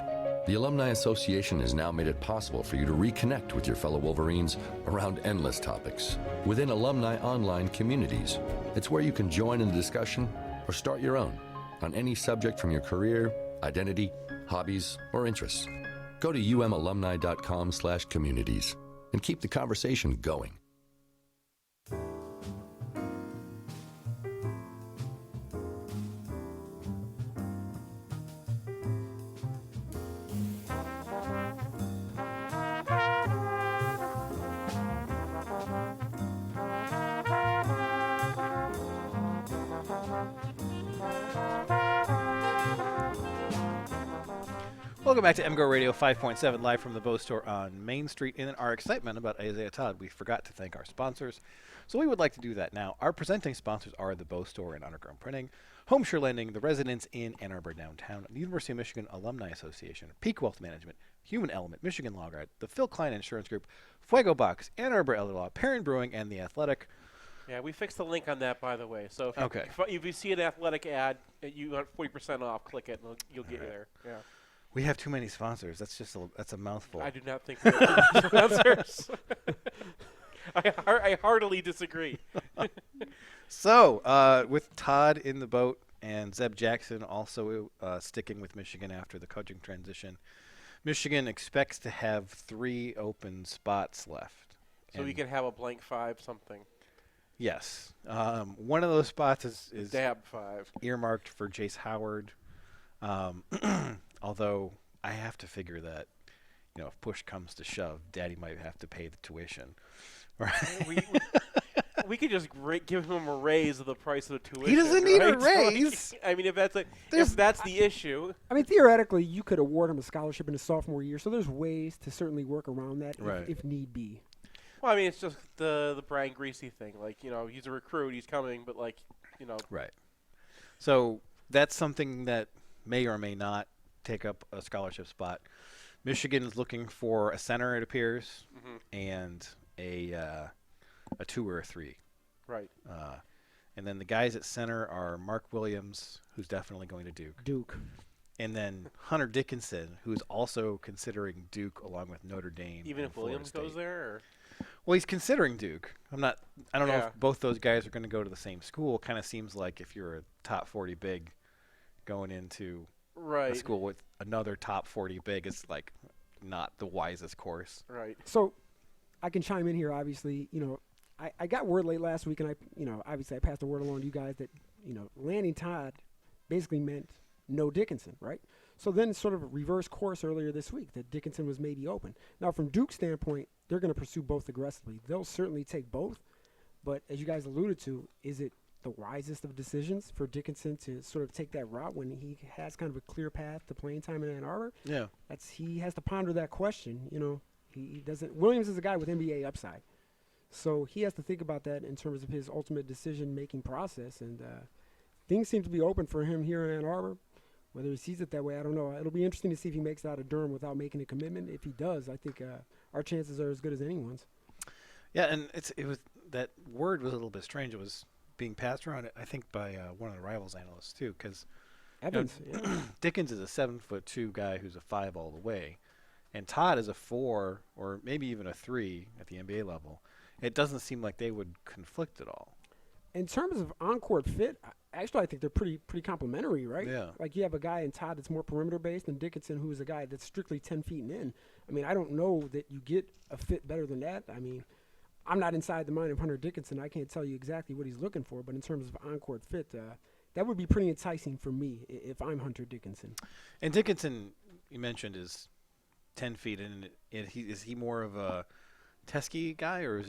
The Alumni Association has now made it possible for you to reconnect with your fellow Wolverines around endless topics within alumni online communities. It's where you can join in the discussion or start your own on any subject from your career, identity, hobbies, or interests. Go to umalumni.com/communities and keep the conversation going. Welcome back to MGoRadio 5.7 live from the Bow Store on Main Street. In our excitement about Isaiah Todd, we forgot to thank our sponsors, so we would like to do that now. Our presenting sponsors are the Bow Store and Underground Printing, Homeshore Lending, the Residence Inn Ann Arbor Downtown, the University of Michigan Alumni Association, Peak Wealth Management, Human Element, Michigan Law Guard, the Phil Klein Insurance Group, Fuego Box, Ann Arbor Elder Law, Perrin Brewing, and The Athletic. Yeah, we fixed the link on that, by the way. So Okay. if you see an athletic ad, you want 40% off, click it, and you'll get you there. Yeah. We have too many sponsors. That's a mouthful. I do not think we have too many sponsors. I heartily disagree. So, with Todd in the boat and Zeb Jackson also sticking with Michigan after the coaching transition, Michigan expects to have 3 open spots left. So we can have a blank 5 something. Yes. One of those spots is Dab 5. earmarked for Jace Howard. Although I have to figure that, if push comes to shove, Daddy might have to pay the tuition. Right? We could just give him a raise of the price of the tuition. He doesn't need a raise. I mean, if that's the issue. I mean, theoretically, you could award him a scholarship in his sophomore year, so there's ways to certainly work around that if need be. Well, I mean, it's just the Brian Greasy thing. Like, he's a recruit, he's coming, but Right. So that's something that may or may not take up a scholarship spot. Michigan is looking for a center, it appears, and a 2 or a 3. Right. And then the guys at center are Mark Williams, who's definitely going to Duke. And then Hunter Dickinson, who's also considering Duke along with Notre Dame. Even if Williams goes there? Or? Well, he's considering Duke. I don't know if both those guys are going to go to the same school. Kind of seems like if you're a top 40 big going into a school with another top 40 big, it's like not the wisest course. Right. So I can chime in here, obviously. I got word late last week, and obviously I passed the word along to you guys that, landing Todd basically meant no Dickinson, right? So then sort of a reverse course earlier this week that Dickinson was maybe open. Now, from Duke's standpoint, they're going to pursue both aggressively. They'll certainly take both, but as you guys alluded to, is it the wisest of decisions for Dickinson to sort of take that route when he has kind of a clear path to playing time in Ann Arbor? Yeah. He has to ponder that question. He doesn't. Williams is a guy with NBA upside, so he has to think about that in terms of his ultimate decision-making process. And things seem to be open for him here in Ann Arbor. Whether he sees it that way, I don't know. It'll be interesting to see if he makes it out of Durham without making a commitment. If he does, I think our chances are as good as anyone's. Yeah, and it was that word was a little bit strange. It was being passed around, I think, by one of the Rivals analysts too, because Evans, Dickens is a 7'2" guy who's a 5 all the way, and Todd is a 4 or maybe even a 3 at the NBA level. It doesn't seem like they would conflict at all. In terms of on-court fit, actually I think they're pretty complementary, right? Yeah. Like you have a guy in Todd that's more perimeter-based and Dickinson who is a guy that's strictly 10 feet and in. I mean, I don't know that you get a fit better than that. I mean, I'm not inside the mind of Hunter Dickinson. I can't tell you exactly what he's looking for, but in terms of on-court fit, that would be pretty enticing for me if I'm Hunter Dickinson. And Dickinson, you mentioned, is 10 feet in. Is he more of a Teskey guy, or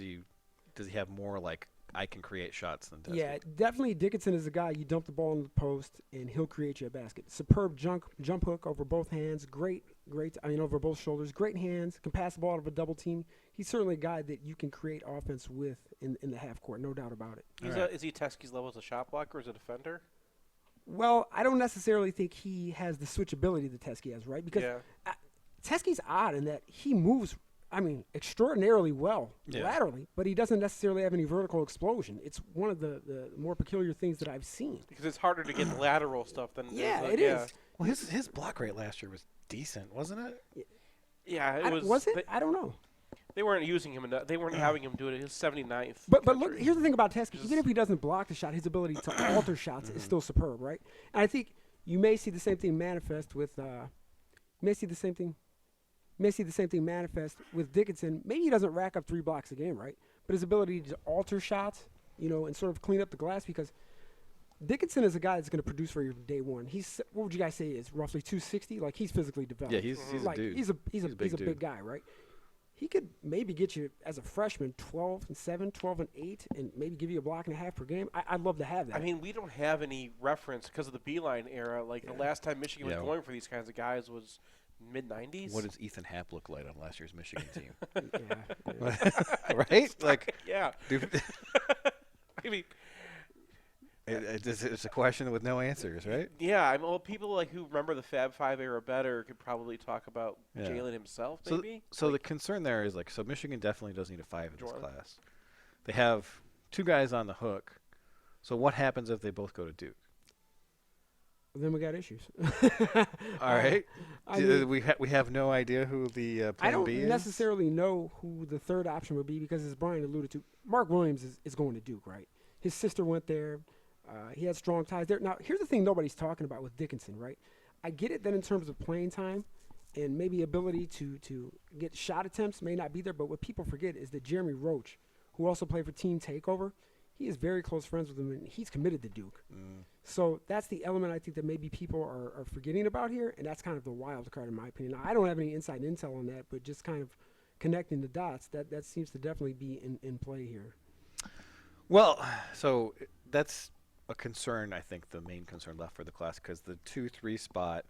does he have more like I can create shots than Teskey? Yeah, definitely Dickinson is a guy you dump the ball in the post and he'll create you a basket. Superb jump hook over both hands, great. I mean, over both shoulders, great hands, can pass the ball out of a double team. He's certainly a guy that you can create offense with in the half court, no doubt about it. Is he Teskey's level as a shot blocker or as a defender? Well, I don't necessarily think he has the switchability that Teskey has, right? Because Teskey's odd in that he moves, extraordinarily well laterally, but he doesn't necessarily have any vertical explosion. It's one of the more peculiar things that I've seen. Because it's harder to get lateral stuff than it is. Well, his block rate last year was decent, wasn't it? Yeah, it was. Was it? I don't know. They weren't using him enough. They weren't having him do it. He was 79th. But look, here's the thing about Teskey. Even if he doesn't block the shot, his ability to alter shots is still superb, right? And I think you may see the same thing manifest with manifest with Dickinson. Maybe he doesn't rack up 3 blocks a game, right? But his ability to alter shots, and sort of clean up the glass, because Dickinson is a guy that's going to produce for you day one. He's, what would you guys say is roughly 260? Like, he's physically developed. Yeah, he's a dude. He's a big guy, right? He could maybe get you as a freshman 12 and 7, 12 and 8, and maybe give you a block and a half per game. I'd love to have that. I mean, we don't have any reference because of the Beeline era. Like the last time Michigan was going for these kinds of guys was mid-90s. What does Ethan Happ look like on last year's Michigan team? Right? Like, yeah. I mean, it's a question with no answers, right? Yeah, people who remember the Fab Five era better could probably talk about Jalen himself, maybe. So the concern there is so Michigan definitely does need a 5 in this class. They have 2 guys on the hook. So what happens if they both go to Duke? Then we got issues. All right. We have no idea who the plan B is? I don't necessarily know who the third option would be because, as Brian alluded to, Mark Williams is going to Duke, right? His sister went there. He had strong ties there. Now, here's the thing nobody's talking about with Dickinson, right? I get it that in terms of playing time and maybe ability to get shot attempts may not be there, but what people forget is that Jeremy Roach, who also played for Team Takeover, he is very close friends with him, and he's committed to Duke. So that's the element I think that maybe people are forgetting about here, and that's kind of the wild card in my opinion. Now, I don't have any inside intel on that, but just kind of connecting the dots, that seems to definitely be in play here. Well, so that's a concern, I think, the main concern left for the class, because the 2-3 spot,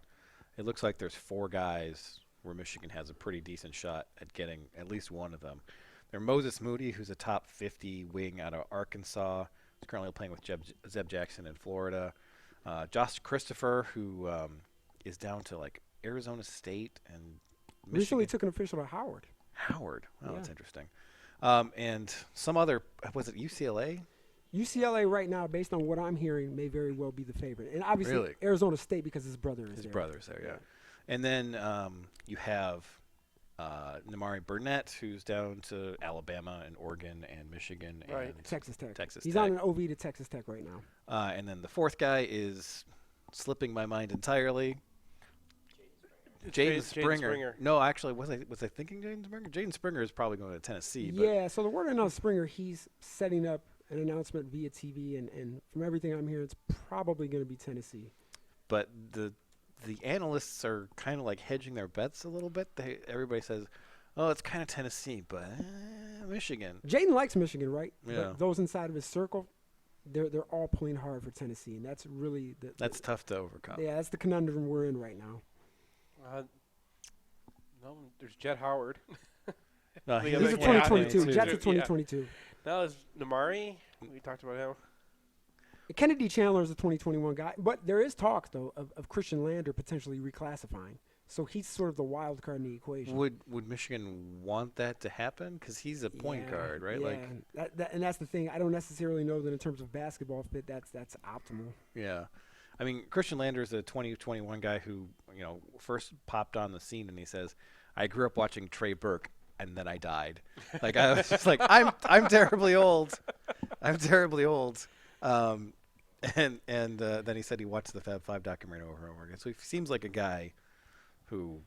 it looks like there's 4 guys where Michigan has a pretty decent shot at getting at least one of them. There's Moses Moody, who's a top 50 wing out of Arkansas. He's currently playing with Zeb Jackson in Florida. Josh Christopher, who is down to Arizona State and Michigan. Recently took an official to Howard. Howard. Oh, that's interesting. And some other, was it UCLA? UCLA right now, based on what I'm hearing, may very well be the favorite. And obviously really? Arizona State because his brother is there. His brother's there, yeah. And then you have Namari Burnett, who's down to Alabama and Oregon and Michigan and Texas Tech. He's on an OV to Texas Tech right now. And then the 4th guy is slipping my mind entirely. Jaden Springer. No, actually, was I thinking Jaden Springer? Jaden Springer is probably going to Tennessee. Yeah, so the word on Springer, he's setting up an announcement via TV, and from everything I'm hearing, it's probably going to be Tennessee. But the analysts are kind of hedging their bets a little bit. Everybody says, oh, it's kind of Tennessee, but Michigan. Jaden likes Michigan, right? Yeah. But those inside of his circle, they're all pulling hard for Tennessee, and that's really that's tough to overcome. Yeah, that's the conundrum we're in right now. No, there's Jet Howard. No, he's a 2022. Jet's a 2022. Yeah. Now there's Namari. We talked about him. Kennedy Chandler is a 2021 guy, but there is talk though of Christian Lander potentially reclassifying. So he's sort of the wild card in the equation. Would Michigan want that to happen? Because he's a point guard, right? Yeah, and that's the thing. I don't necessarily know that in terms of basketball fit, that's optimal. Yeah. I mean, Christian Lander is a 2021 guy who, first popped on the scene, and he says, I grew up watching Trey Burke, and then I died. I was just I'm terribly old. I'm terribly old. And then he said he watched the Fab Five documentary over and over again. So he seems like a guy who,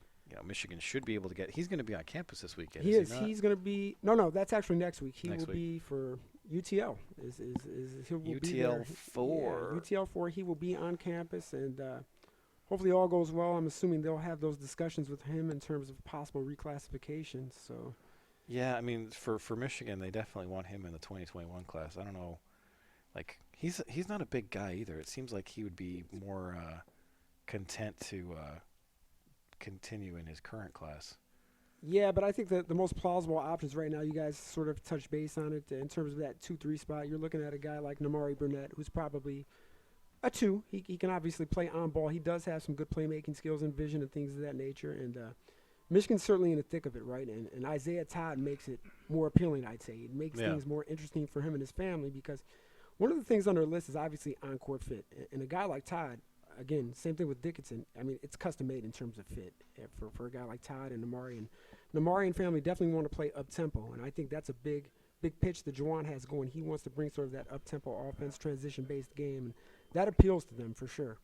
Michigan should be able to get. He's going to be on campus this weekend. He is. He not? He's going to be. No, that's actually next week. He Next will week. be for UTL. He will be there. UTL 4. Yeah, UTL 4. He will be on campus, and hopefully all goes well. I'm assuming they'll have those discussions with him in terms of possible reclassification. So. Yeah, I mean, for Michigan, they definitely want him in the 2021 class. I don't know, like he's not a big guy either. It seems like he would be more content to continue in his current class. Yeah, but I think that the most plausible options right now, you guys sort of touched base on it in terms of that 2-3 spot. You're looking at a guy like Namari Burnett, who's probably a 2. He can obviously play on ball. He does have some good playmaking skills and vision and things of that nature, and Michigan's certainly in the thick of it, right? And Isaiah Todd makes it more appealing, I'd say. It makes things more interesting for him and his family because one of the things on their list is obviously on-court fit. And a guy like Todd, again, same thing with Dickinson. I mean, it's custom-made in terms of fit for a guy like Todd and Namari. And Namari and family definitely want to play up-tempo, and I think that's a big pitch that Juwan has going. He wants to bring sort of that up-tempo offense, transition-based game, and that appeals to them for sure.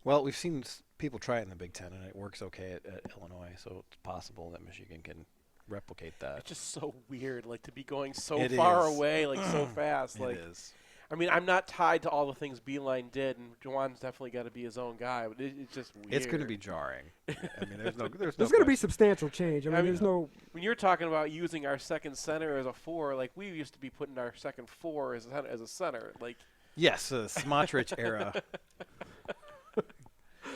Well, we've seen people try it in the Big Ten, and it works okay at Illinois, so it's possible that Michigan can replicate that. It's just so weird, like, to be going so It far is. away, like, so fast. It is. I mean, I'm not tied to all the things Beeline did, and Juwan's definitely got to be his own guy, but it's just weird. It's going to be jarring. I mean, there's going to be substantial change. I mean, there's no. When you're talking about using our second center as a 4, like, we used to be putting our second 4 as a center. Like, yes, the Smotrich era.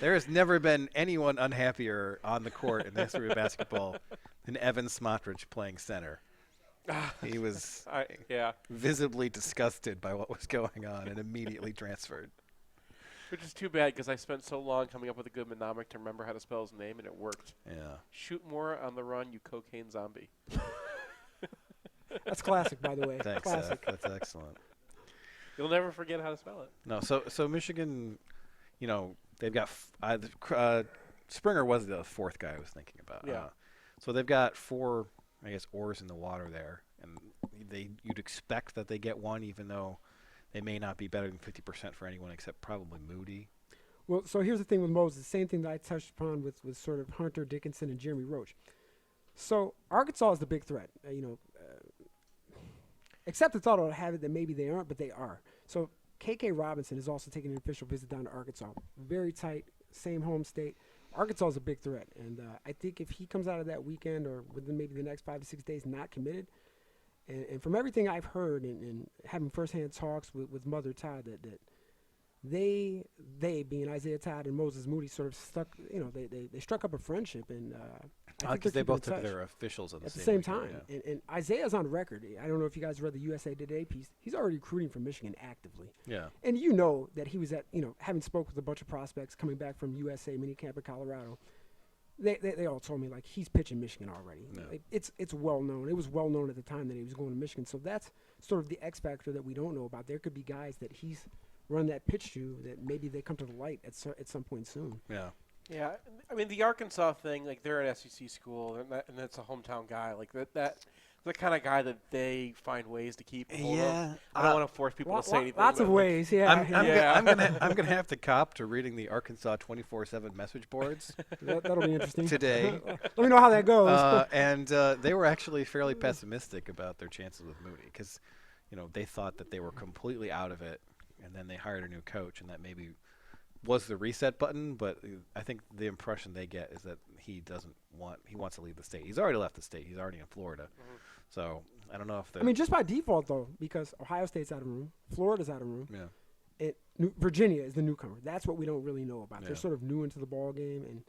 There has never been anyone unhappier on the court in the history of basketball than Evan Smotrich playing center. He was visibly disgusted by what was going on and immediately transferred. Which is too bad because I spent so long coming up with a good mnemonic to remember how to spell his name, and it worked. Yeah. Shoot more on the run, you cocaine zombie. That's classic, by the way. Thanks, classic. Seth. That's excellent. You'll never forget how to spell it. No, so Michigan, they've got Springer was the 4th guy I was thinking about. Yeah. So they've got 4, I guess, oars in the water there, and you'd expect that they get one, even though they may not be better than 50% for anyone except probably Moody. Well, so here's the thing with Moses. Same thing that I touched upon with sort of Hunter Dickinson and Jeremy Roach. So Arkansas is the big threat. Except the thought of have it that maybe they aren't, but they are. So K.K. Robinson is also taking an official visit down to Arkansas. Very tight, same home state. Arkansas is a big threat, and I think if he comes out of that weekend or within maybe the next 5 to 6 days not committed, and from everything I've heard and having firsthand talks with Mother Todd, that they being Isaiah Todd and Moses Moody sort of stuck, they struck up a friendship, and I think they both took their officials at the same time. weekend, yeah. And Isaiah's on record. I don't know if you guys read the USA Today piece. He's already recruiting for Michigan actively. Yeah. And that he was at, having spoke with a bunch of prospects coming back from USA minicamp in Colorado, they all told me, like, he's pitching Michigan already. No. Like, it's well known. It was well known at the time that he was going to Michigan. So that's sort of the X factor that we don't know about. There could be guys that he's run that pitch to that maybe they come to the light at some point soon. Yeah. Yeah, I mean, the Arkansas thing, like, they're an SEC school, and that's a hometown guy. Like, that's the kind of guy that they find ways to keep. Yeah. I don't want to force people to say anything. Lots of ways, yeah. I'm gonna have to cop to reading the Arkansas 24/7 message boards. That'll be interesting Today. Let me know how that goes. And they were actually fairly pessimistic about their chances with Moody because, they thought that they were completely out of it, and then they hired a new coach, and that maybe was the reset button, but I think the impression they get is that he wants to leave the state. He's already left the state. He's already in Florida. Mm-hmm. So I don't know if just by default, though, because Ohio State's out of room, Florida's out of room, yeah. Virginia is the newcomer. That's what we don't really know about. Yeah. They're sort of new into the ball game, and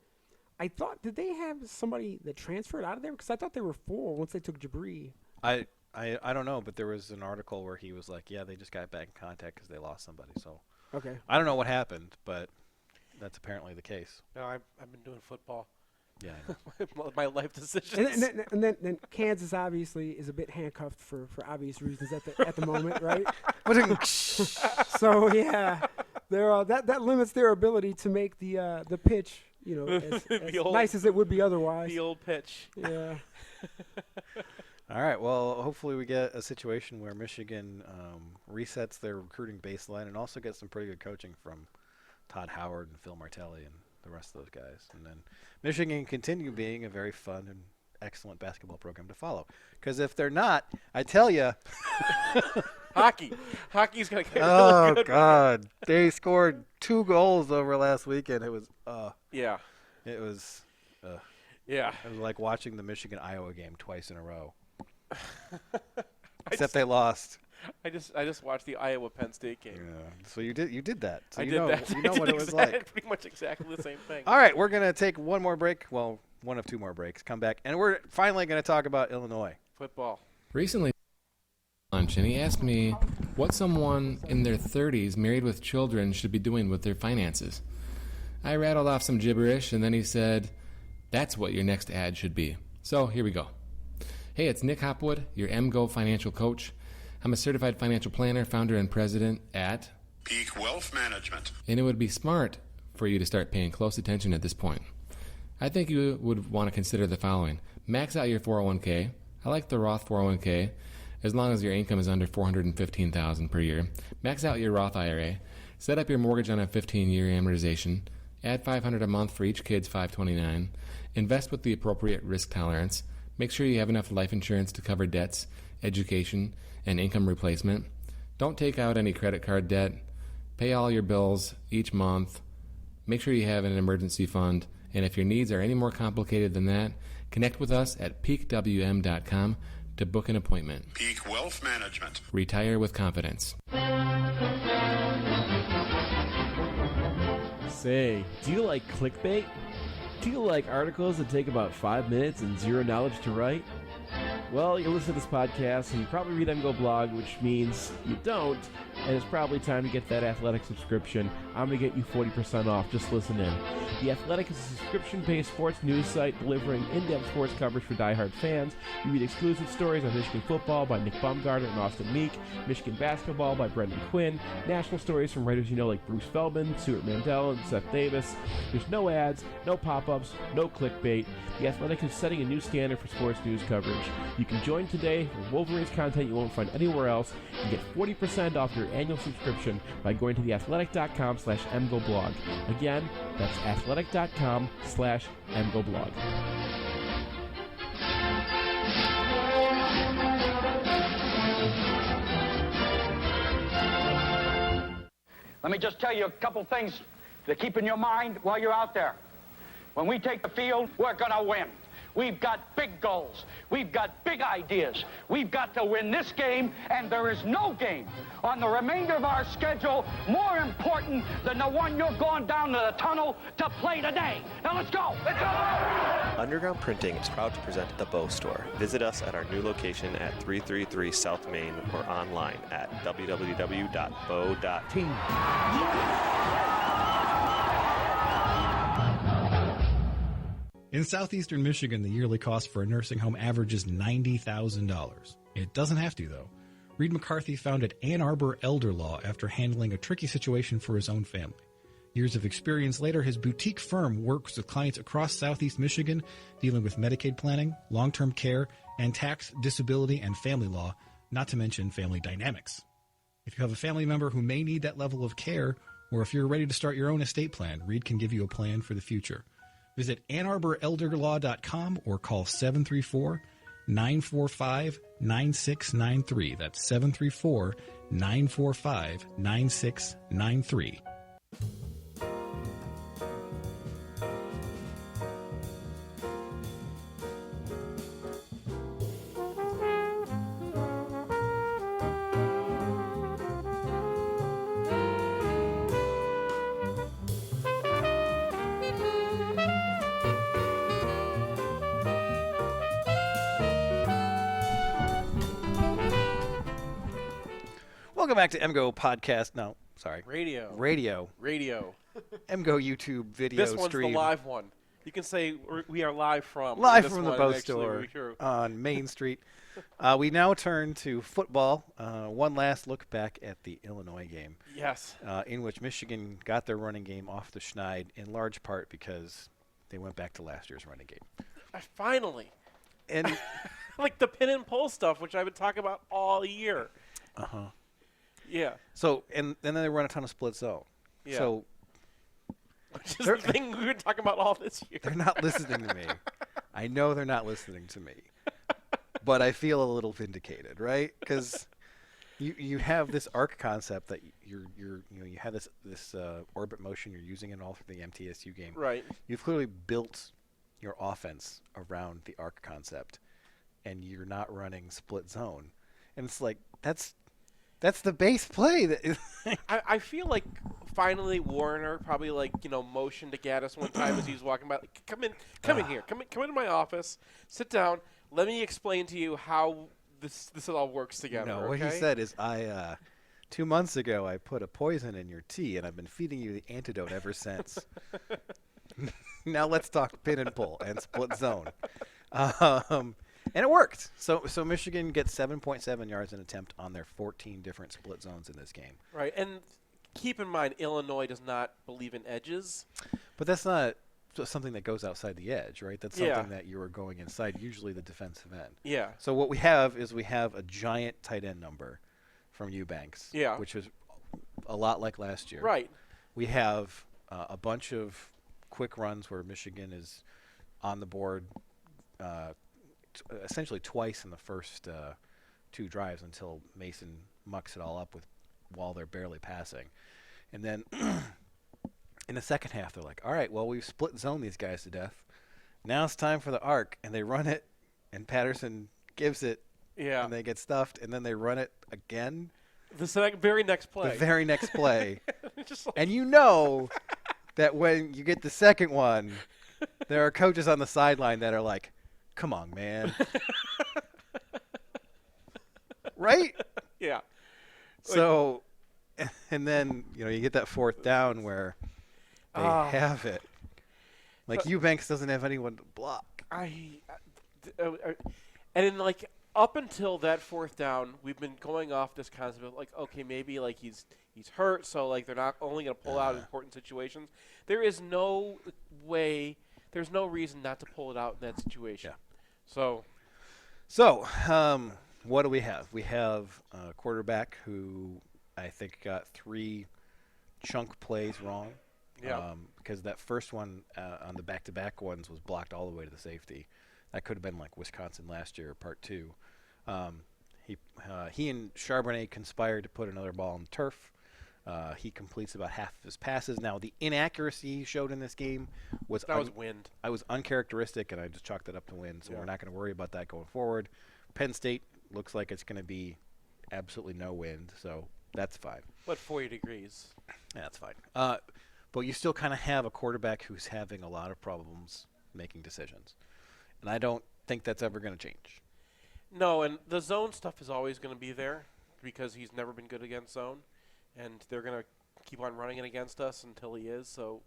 I thought, did they have somebody that transferred out of there? Because I thought they were full once they took Jabri. I don't know, but there was an article where he was like, yeah, they just got back in contact because they lost somebody. So okay, I don't know what happened, but that's apparently the case. No, I've been doing football. Yeah, my life decisions. And then Kansas obviously is a bit handcuffed for obvious reasons at the moment, right? So yeah, that limits their ability to make the pitch, as old, nice as it would be otherwise. The old pitch. Yeah. All right. Well, hopefully we get a situation where Michigan resets their recruiting baseline and also gets some pretty good coaching from Todd Howard and Phil Martelli and the rest of those guys. And then Michigan can continue being a very fun and excellent basketball program to follow. Because if they're not, I tell you. Hockey's going to get really good. Oh, God. They scored 2 goals over last weekend. It was, yeah. It was, yeah. It was like watching the Michigan-Iowa game twice in a row. Except they lost. I just watched the Iowa Penn State game. Yeah. So you did that. So I did that. You know what it was like. Pretty much exactly the same thing. All right, we're gonna take one more break. Well, one of 2 more breaks. Come back, and we're finally gonna talk about Illinois football. Recently, lunch, and he asked me what someone in their 30s married with children should be doing with their finances. I rattled off some gibberish, and then he said, "That's what your next ad should be." So here we go. Hey, it's Nick Hopwood, your MGO financial coach. I'm a certified financial planner, founder, and president at Peak Wealth Management. And it would be smart for you to start paying close attention at this point. I think you would want to consider the following. Max out your 401k. I like the Roth 401k, as long as your income is under $415,000 per year. Max out your Roth IRA. Set up your mortgage on a 15-year amortization. Add $500 a month for each kid's $529. Invest with the appropriate risk tolerance. Make sure you have enough life insurance to cover debts, education, and income replacement. Don't take out any credit card debt. Pay all your bills each month. Make sure you have an emergency fund. And if your needs are any more complicated than that, connect with us at peakwm.com to book an appointment. Peak Wealth Management. Retire with confidence. Say, do you like clickbait? Do you like articles that take about 5 minutes and zero knowledge to write? Well, you listen to this podcast and you probably read MGoBlog, which means you don't, and it's probably time to get that Athletic subscription. I'm going to get you 40% off. Just listen in. The Athletic is a subscription-based sports news site delivering in-depth sports coverage for diehard fans. You read exclusive stories on Michigan football by Nick Baumgartner and Austin Meek, Michigan basketball by Brendan Quinn, national stories from writers you know like Bruce Feldman, Stuart Mandel, and Seth Davis. There's no ads, no pop-ups, no clickbait. The Athletic is setting a new standard for sports news coverage. You can join today for Wolverines content you won't find anywhere else and get 40% off your annual subscription by going to theathletic.com/MGoBlog. Again, that's athletic.com/MGoBlog. Let me just tell you a couple things to keep in your mind while you're out there. When we take the field, we're going to win. We've got big goals. We've got big ideas. We've got to win this game, and there is no game on the remainder of our schedule more important than the one you're going down to the tunnel to play today. Now let's go. Let's go. Underground Printing is proud to present the Bow Store. Visit us at our new location at 333 South Main or online at www.bow.team. In southeastern Michigan, the yearly cost for a nursing home averages $90,000. It doesn't have to, though. Reed McCarthy founded Ann Arbor Elder Law after handling a tricky situation for his own family. Years of experience later, his boutique firm works with clients across southeast Michigan, dealing with Medicaid planning, long-term care, and tax, disability, and family law, not to mention family dynamics. If you have a family member who may need that level of care, or if you're ready to start your own estate plan, Reed can give you a plan for the future. Visit AnnArborElderLaw.com or call 734-945-9693. That's 734-945-9693. Welcome back to MGO Podcast. No, sorry. Radio. MGO YouTube video stream. This one's the live one. You can say we are live from. Live from the Bow Store on Main Street. We now turn to football. One last look back at the Illinois game. Yes. In which Michigan got their running game off the schneid in large part because they went back to last year's running game. Finally. And like the pin and pull stuff, which I've been talking about all year. Yeah. So and then they run a ton of split zone. Yeah. So which is the thing we've been talking about all this year. They're not listening to me. I know they're not listening to me, but I feel a little vindicated, right? Because you have this arc concept that you have this orbit motion you're using in all through the MTSU game. Right. You've clearly built your offense around the arc concept, and you're not running split zone, and it's like that's the base play. I feel like finally Warner probably motioned to Gaddis one time as he was walking by. Like, come in here, come into my office, sit down. Let me explain to you how this all works together. No, okay? what he said is, 2 months ago I put a poison in your tea, and I've been feeding you the antidote ever since. Now let's talk pin and pull and split zone. And it worked. So Michigan gets 7.7 yards an attempt on their 14 different split zones in this game. Right, and keep in mind, Illinois does not believe in edges. But that's not something that goes outside the edge, right? That's something that you are going inside, usually the defensive end. Yeah. So what we have is a giant tight end number from Eubanks, which is a lot like last year. Right. We have a bunch of quick runs where Michigan is on the board essentially twice in the first two drives until Mason mucks it all up while they're barely passing. And then in the second half, they're like, all right, well, we've split zone these guys to death. Now it's time for the arc. And they run it, and Patterson gives it, and they get stuffed, and then they run it again. The very next play. The very next play. And you know that when you get the second one, there are coaches on the sideline that are like, come on, man. Right? Yeah. So, and then, you get that fourth down where they have it. Like, Eubanks doesn't have anyone to block. And then, up until that fourth down, we've been going off this concept of, okay, maybe, he's hurt, so, they're not only going to pull out in important situations. There is no way, there's no reason not to pull it out in that situation. Yeah. So, what do we have? We have a quarterback who I think got 3 chunk plays wrong. Yeah. Because that first one on the back-to-back ones was blocked all the way to the safety. That could have been like Wisconsin last year, part 2. He and Charbonnet conspired to put another ball on the turf. He completes about half of his passes. Now, the inaccuracy he showed in this game was wind. I was uncharacteristic, and I just chalked it up to wind, so we're not going to worry about that going forward. Penn State looks like it's going to be absolutely no wind, so that's fine. But 40 degrees. Yeah, that's fine. But you still kind of have a quarterback who's having a lot of problems making decisions. And I don't think that's ever going to change. No, and the zone stuff is always going to be there because he's never been good against zone. And they're going to keep on running it against us until he is. So,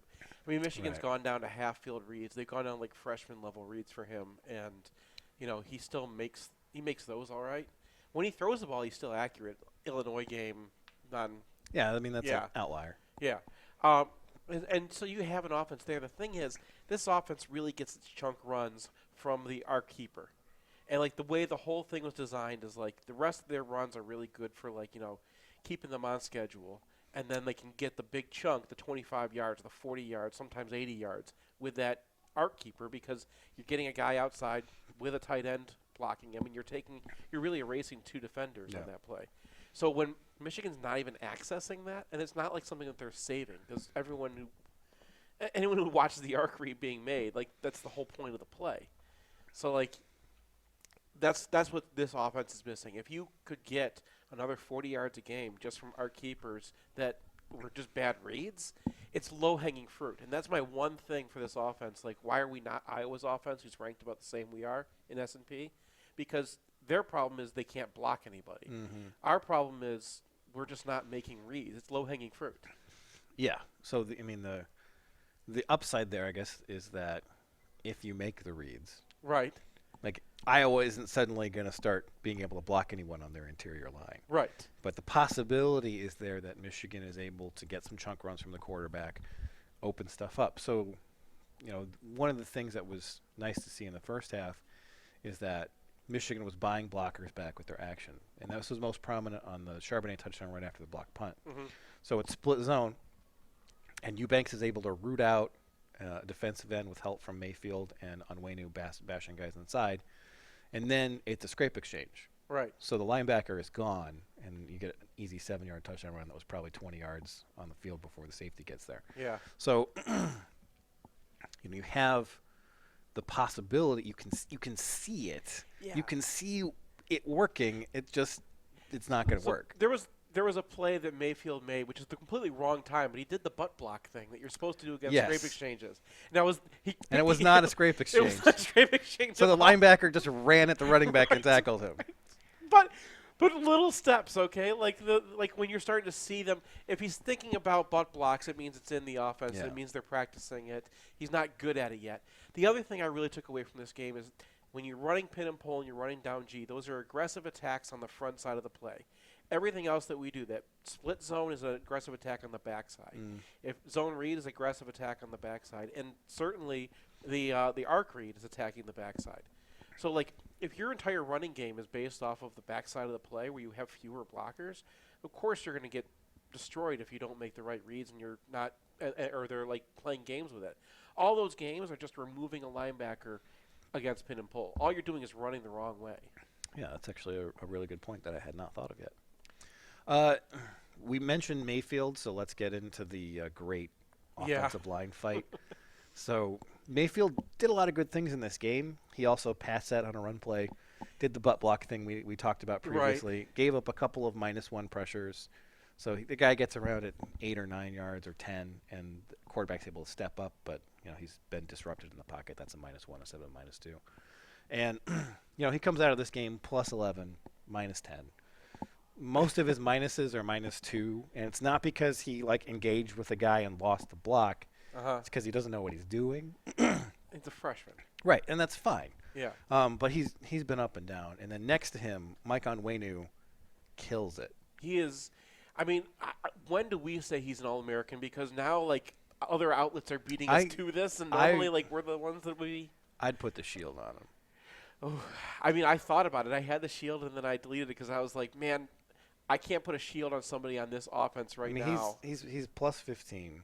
Michigan's gone down to half-field reads. They've gone down freshman-level reads for him. And, he still makes those all right. When he throws the ball, he's still accurate. Illinois game, that's an outlier. Yeah. And so you have an offense there. The thing is, this offense really gets its chunk runs from the arc keeper. And, the way the whole thing was designed is, the rest of their runs are really good for, keeping them on schedule. And then they can get the big chunk, the 25 yards, the 40 yards, sometimes 80 yards, with that arc keeper because you're getting a guy outside with a tight end blocking him, and you're really erasing 2 defenders on that play. So when Michigan's not even accessing that, and it's not something that they're saving, because anyone who watches the arc read being made, that's the whole point of the play. So that's what this offense is missing. If you could get another 40 yards a game just from arc keepers that were just bad reads, it's low-hanging fruit. And that's my one thing for this offense. Why are we not Iowa's offense, who's ranked about the same we are in S&P? Because their problem is they can't block anybody. Mm-hmm. Our problem is we're just not making reads. It's low-hanging fruit. Yeah. So, the upside there, I guess, is that if you make the reads. Right. Iowa isn't suddenly going to start being able to block anyone on their interior line. Right. But the possibility is there that Michigan is able to get some chunk runs from the quarterback, open stuff up. So, one of the things that was nice to see in the first half is that Michigan was buying blockers back with their action. And this was most prominent on the Charbonnet touchdown right after the block punt. Mm-hmm. So it's split zone, and Eubanks is able to root out a defensive end with help from Mayfield and Onwenu bashing guys inside. And then it's a scrape exchange. Right. So the linebacker is gone, and you get an easy 7-yard touchdown run that was probably 20 yards on the field before the safety gets there. Yeah. So you have the possibility. You can see it. Yeah. You can see it working. It's not going to work. There was a play that Mayfield made, which is the completely wrong time, but he did the butt block thing that you're supposed to do against scrape exchanges. And it was not a scrape exchange. It was not a scrape exchange. So the linebacker just ran at the running back and tackled him. But little steps, okay? Like when you're starting to see them, if he's thinking about butt blocks, it means it's in the offense. Yeah. It means they're practicing it. He's not good at it yet. The other thing I really took away from this game is when you're running pin and pull and you're running down G, those are aggressive attacks on the front side of the play. Everything else that we do, that split zone is an aggressive attack on the backside. If zone read is aggressive attack on the backside, and certainly the arc read is attacking the backside. So, like, if your entire running game is based off of the backside of the play where you have fewer blockers, of course you're going to get destroyed if you don't make the right reads and you're not, or they're, like, playing games with it. All those games are just removing a linebacker against pin and pull. All you're doing is running the wrong way. Yeah, that's actually a really good point that I had not thought of yet. We mentioned Mayfield, so let's get into the great offensive line fight. So Mayfield did a lot of good things in this game. He also passed that on a run play, did the butt block thing we talked about previously, gave up a couple of -1 pressures. So the guy gets around at 8 or 9 yards or 10, and the quarterback's able to step up, but he's been disrupted in the pocket. That's a -1 instead of a -2. And he comes out of this game +11, -10. Most of his minuses are -2, and it's not because he engaged with a guy and lost the block. It's because he doesn't know what he's doing. It's a freshman. Right, and that's fine. Yeah. But he's been up and down. And then next to him, Mike Onwenu kills it. He is. I mean, when do we say he's an All-American? Because now, other outlets are beating us to this, and normally, we're the ones that we... I'd put the shield on him. Oh, I mean, I thought about it. I had the shield, and then I deleted it because I was like, man, I can't put a shield on somebody on this offense now. He's +15.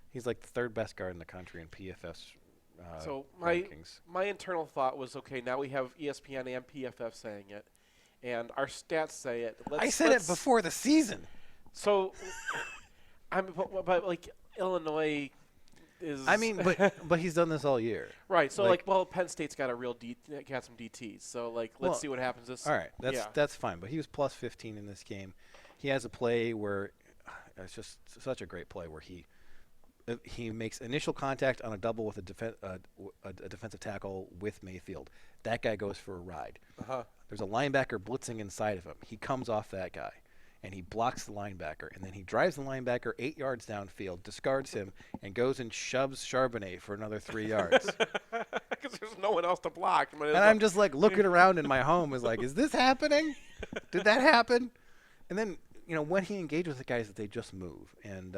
He's like the third best guard in the country in PFF's so rankings. My internal thought was, okay, now we have ESPN and PFF saying it, and our stats say it. I said it before the season. So, but Illinois is. I mean, but he's done this all year. Right. So Penn State's got got some DTs. So let's see what happens this. All right, that's fine. But he was +15 in this game. He has a play where it's just such a great play where he makes initial contact on a double with a defensive tackle with Mayfield. That guy goes for a ride. There's a linebacker blitzing inside of him. He comes off that guy, and he blocks the linebacker. And then he drives the linebacker 8 yards downfield, discards him, and goes and shoves Charbonnet for another 3 yards. Because there's no one else to block. And I'm just looking around in my home is this happening? Did that happen? And then, when he engaged with the guys, they just move. And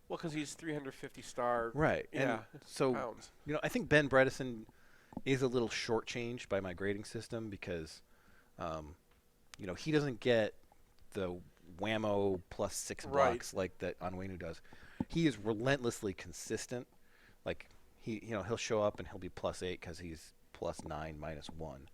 well, because he's 350 star. Right. Yeah. And so, pounds. I think Ben Bredesen is a little shortchanged by my grading system because, he doesn't get the whammo +6 blocks like that Onwenu does. He is relentlessly consistent. He'll show up and he'll be +8 because he's +9, -1.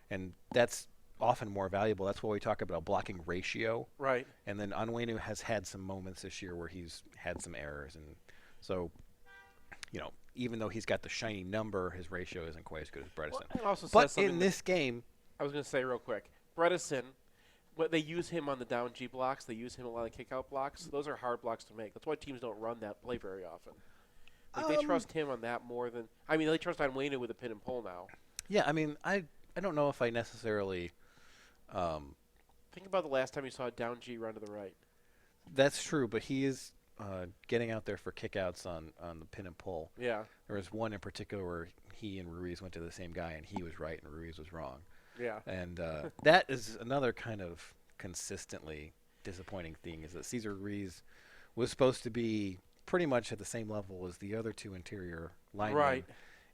And that's often more valuable. That's why we talk about a blocking ratio. Right. And then Onwenu has had some moments this year where he's had some errors. And so, even though he's got the shiny number, his ratio isn't quite as good as Bredesen. But in this game... I was going to say real quick, Bredesen, they use him on the down G blocks. They use him a lot of kick-out blocks. Those are hard blocks to make. That's why teams don't run that play very often. They trust him on that more than... I mean, they trust Onwenu with a pin and pull now. Yeah, I mean, I don't know if I necessarily... Think about the last time you saw a down G run to the right. That's true, but he is getting out there for kickouts on the pin and pull. Yeah. There was one in particular where he and Ruiz went to the same guy, and he was right and Ruiz was wrong. Yeah. And that is another kind of consistently disappointing thing, is that Cesar Ruiz was supposed to be pretty much at the same level as the other two interior linemen. Right.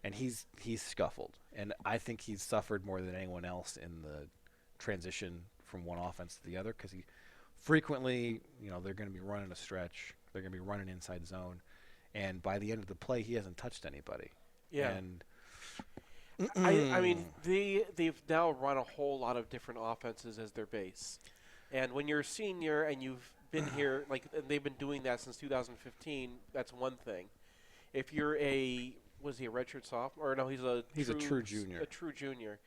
and he's scuffled, and I think he's suffered more than anyone else in the transition from one offense to the other, because he frequently, they're going to be running a stretch, they're going to be running inside zone, and by the end of the play, he hasn't touched anybody. Yeah. And I mean, they've now run a whole lot of different offenses as their base, and when you're a senior and you've been here, and they've been doing that since 2015, that's one thing. If you're was he a redshirt sophomore? Or no, he's a true junior. A true junior.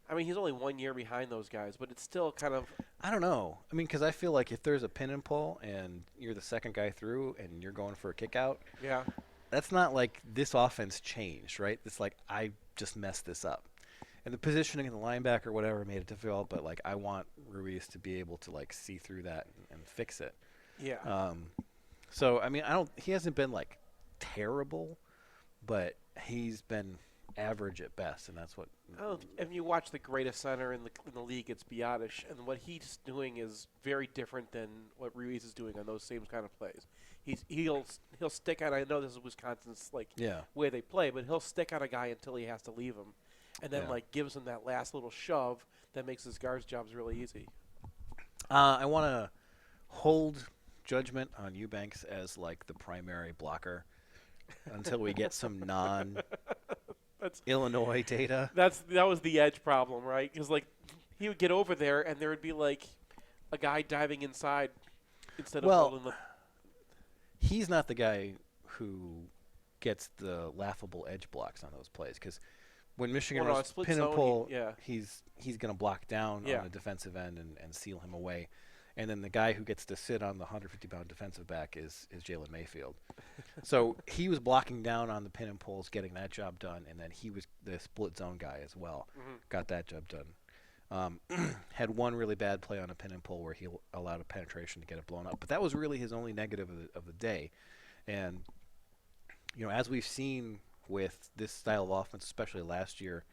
I mean, he's only 1 year behind those guys, but it's still kind of. I don't know. I mean, because I feel like if there's a pin and pull and you're the second guy through and you're going for a kick out, yeah, that's not like this offense changed, right? It's like I just messed this up, and the positioning of the linebacker, whatever, made it difficult. But like I want Ruiz to be able to like see through that and fix it. Yeah. So I mean, he hasn't been like terrible, but he's been average at best, and that's what. Oh, if you watch the greatest center in the league, it's Biotish, and what he's doing is very different than what Ruiz is doing on those same kind of plays. He'll stick on. I know this is Wisconsin's way they play, but he'll stick on a guy until he has to leave him, and then gives him that last little shove that makes his guards' jobs really easy. I want to hold judgment on Eubanks as like the primary blocker until we get some Illinois data. That was the edge problem, right? Because like he would get over there and there would be like a guy diving inside instead of holding the. He's not the guy who gets the laughable edge blocks on those plays, because when Michigan runs pin and pull, he's going to block down on the defensive end and seal him away. And then the guy who gets to sit on the 150-pound defensive back is Jalen Mayfield. So he was blocking down on the pin and pulls, getting that job done, and then he was the split zone guy as well. Got that job done. Had one really bad play on a pin and pull where he allowed a penetration to get it blown up. But that was really his only negative of the day. And, as we've seen with this style of offense, especially last year,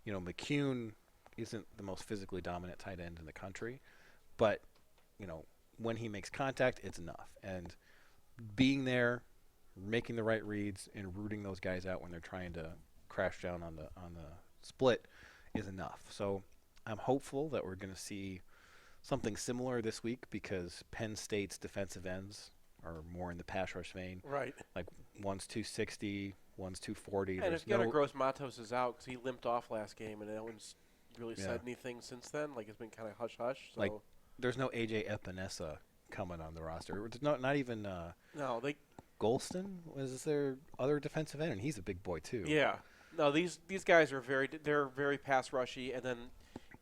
McCune isn't the most physically dominant tight end in the country, but when he makes contact, it's enough. And being there, making the right reads, and rooting those guys out when they're trying to crash down on the split is enough. So I'm hopeful that we're going to see something similar this week, because Penn State's defensive ends are more in the pass rush vein. Right. Like one's 260, one's 240. And if Gross Matos is out because he limped off last game, and no one's really said anything since then. Like it's been kind of hush-hush. So. Like, there's no AJ Epinesa coming on the roster. Not even no, Golston was their other defensive end, and he's a big boy too. Yeah. No, these guys are very pass rushy, and then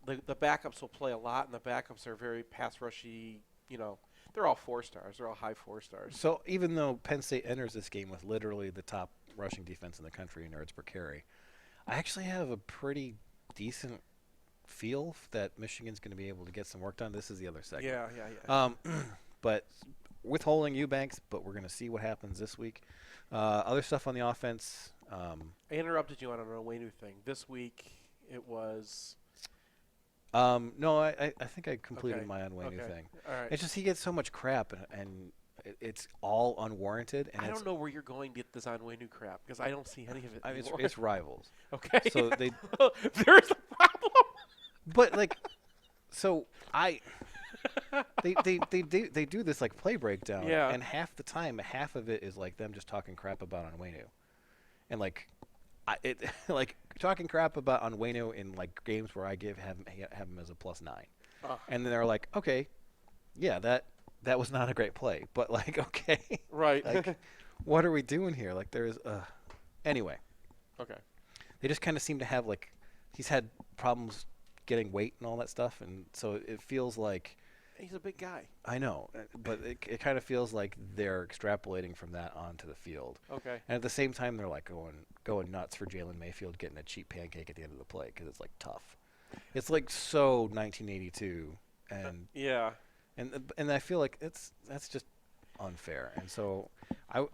the backups will play a lot, and the backups are very pass rushy. They're all 4-stars. They're all high 4-stars. So even though Penn State enters this game with literally the top rushing defense in the country in yards per carry, I actually have a pretty decent feel that Michigan's going to be able to get some work done. This is the other segment. Yeah. But withholding Eubanks, but we're going to see what happens this week. Other stuff on the offense. I interrupted you on an Onwenu thing. This week it was. No, I think I completed my Onwenu thing. All right. It's just he gets so much crap, and it's all unwarranted. And I don't know where you're going to get this Onwenu crap, because I don't see any of it. I mean, it's rivals. Okay. So they. There's a problem. But like, so they do this like play breakdown, and half the time, half of it is like them just talking crap about Onwenu, and like, like talking crap about Onwenu in like games where I have him as a +9, and then they're like, okay, yeah, that was not a great play, but like, okay, right, like, what are we doing here? Like, there's anyway, okay, they just kind of seem to have like he's had problems getting weight and all that stuff, and so it feels like he's a big guy. I know, but it kind of feels like they're extrapolating from that onto the field. Okay. And at the same time, they're like going nuts for Jalen Mayfield getting a cheap pancake at the end of the play, because it's like tough. It's like so 1982, and and I feel like that's just unfair. And so I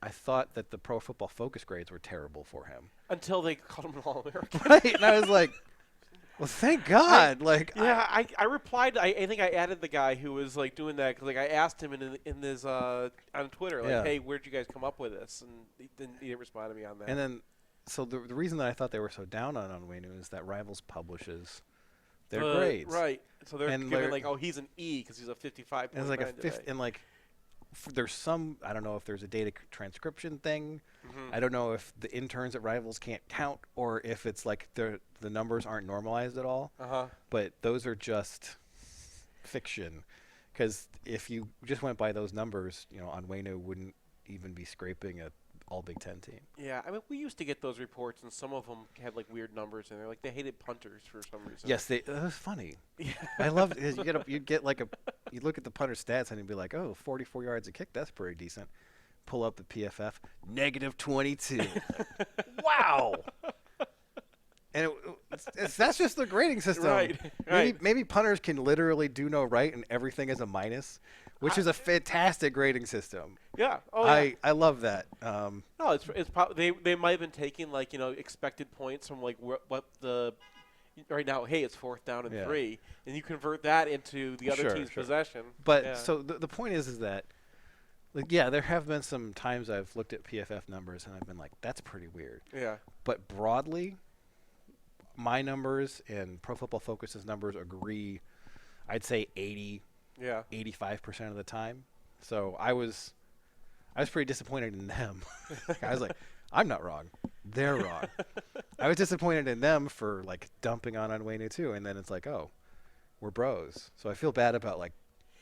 thought that the Pro Football Focus grades were terrible for him until they called him an All-American. Right, and I was like. Well, thank God! I replied. I think I added the guy who was like doing that, because like I asked him in this on Twitter, like, hey, where'd you guys come up with this? And he didn't respond to me on that. And then, so the reason that I thought they were so down on Onwenu is that Rivals publishes their grades. Right. So they're giving like, oh, he's an E because he's a 55. And it's like a fifth, and like there's some, I don't know if there's a data transcription thing. Mm-hmm. I don't know if the interns at Rivals can't count or if it's like the numbers aren't normalized at all. But those are just fiction, because if you just went by those numbers, Onwenu wouldn't even be scraping a all Big Ten team. Yeah, I mean, we used to get those reports, and some of them had like weird numbers, and they're like they hated punters for some reason. Yes, that was funny. I love it. You look at the punter stats and you'd be like, oh, 44 yards a kick, that's pretty decent. Pull up the PFF, -22. Wow. And that's just the grading system. Right. Maybe punters can literally do no right and everything is a minus, which is a fantastic grading system. Yeah. I love that. No, it's they might have been taking like expected points from like what the right now. Hey, it's 4th down and 3, and you convert that into the other team's possession. But so the point is that. Like, yeah, there have been some times I've looked at PFF numbers and I've been like, that's pretty weird. Yeah. But broadly, my numbers and Pro Football Focus's numbers agree, I'd say 85% of the time. So I was pretty disappointed in them. I was like, I'm not wrong. They're wrong. I was disappointed in them for, like, dumping on Onwenu too. And then it's like, oh, we're bros. So I feel bad about, like,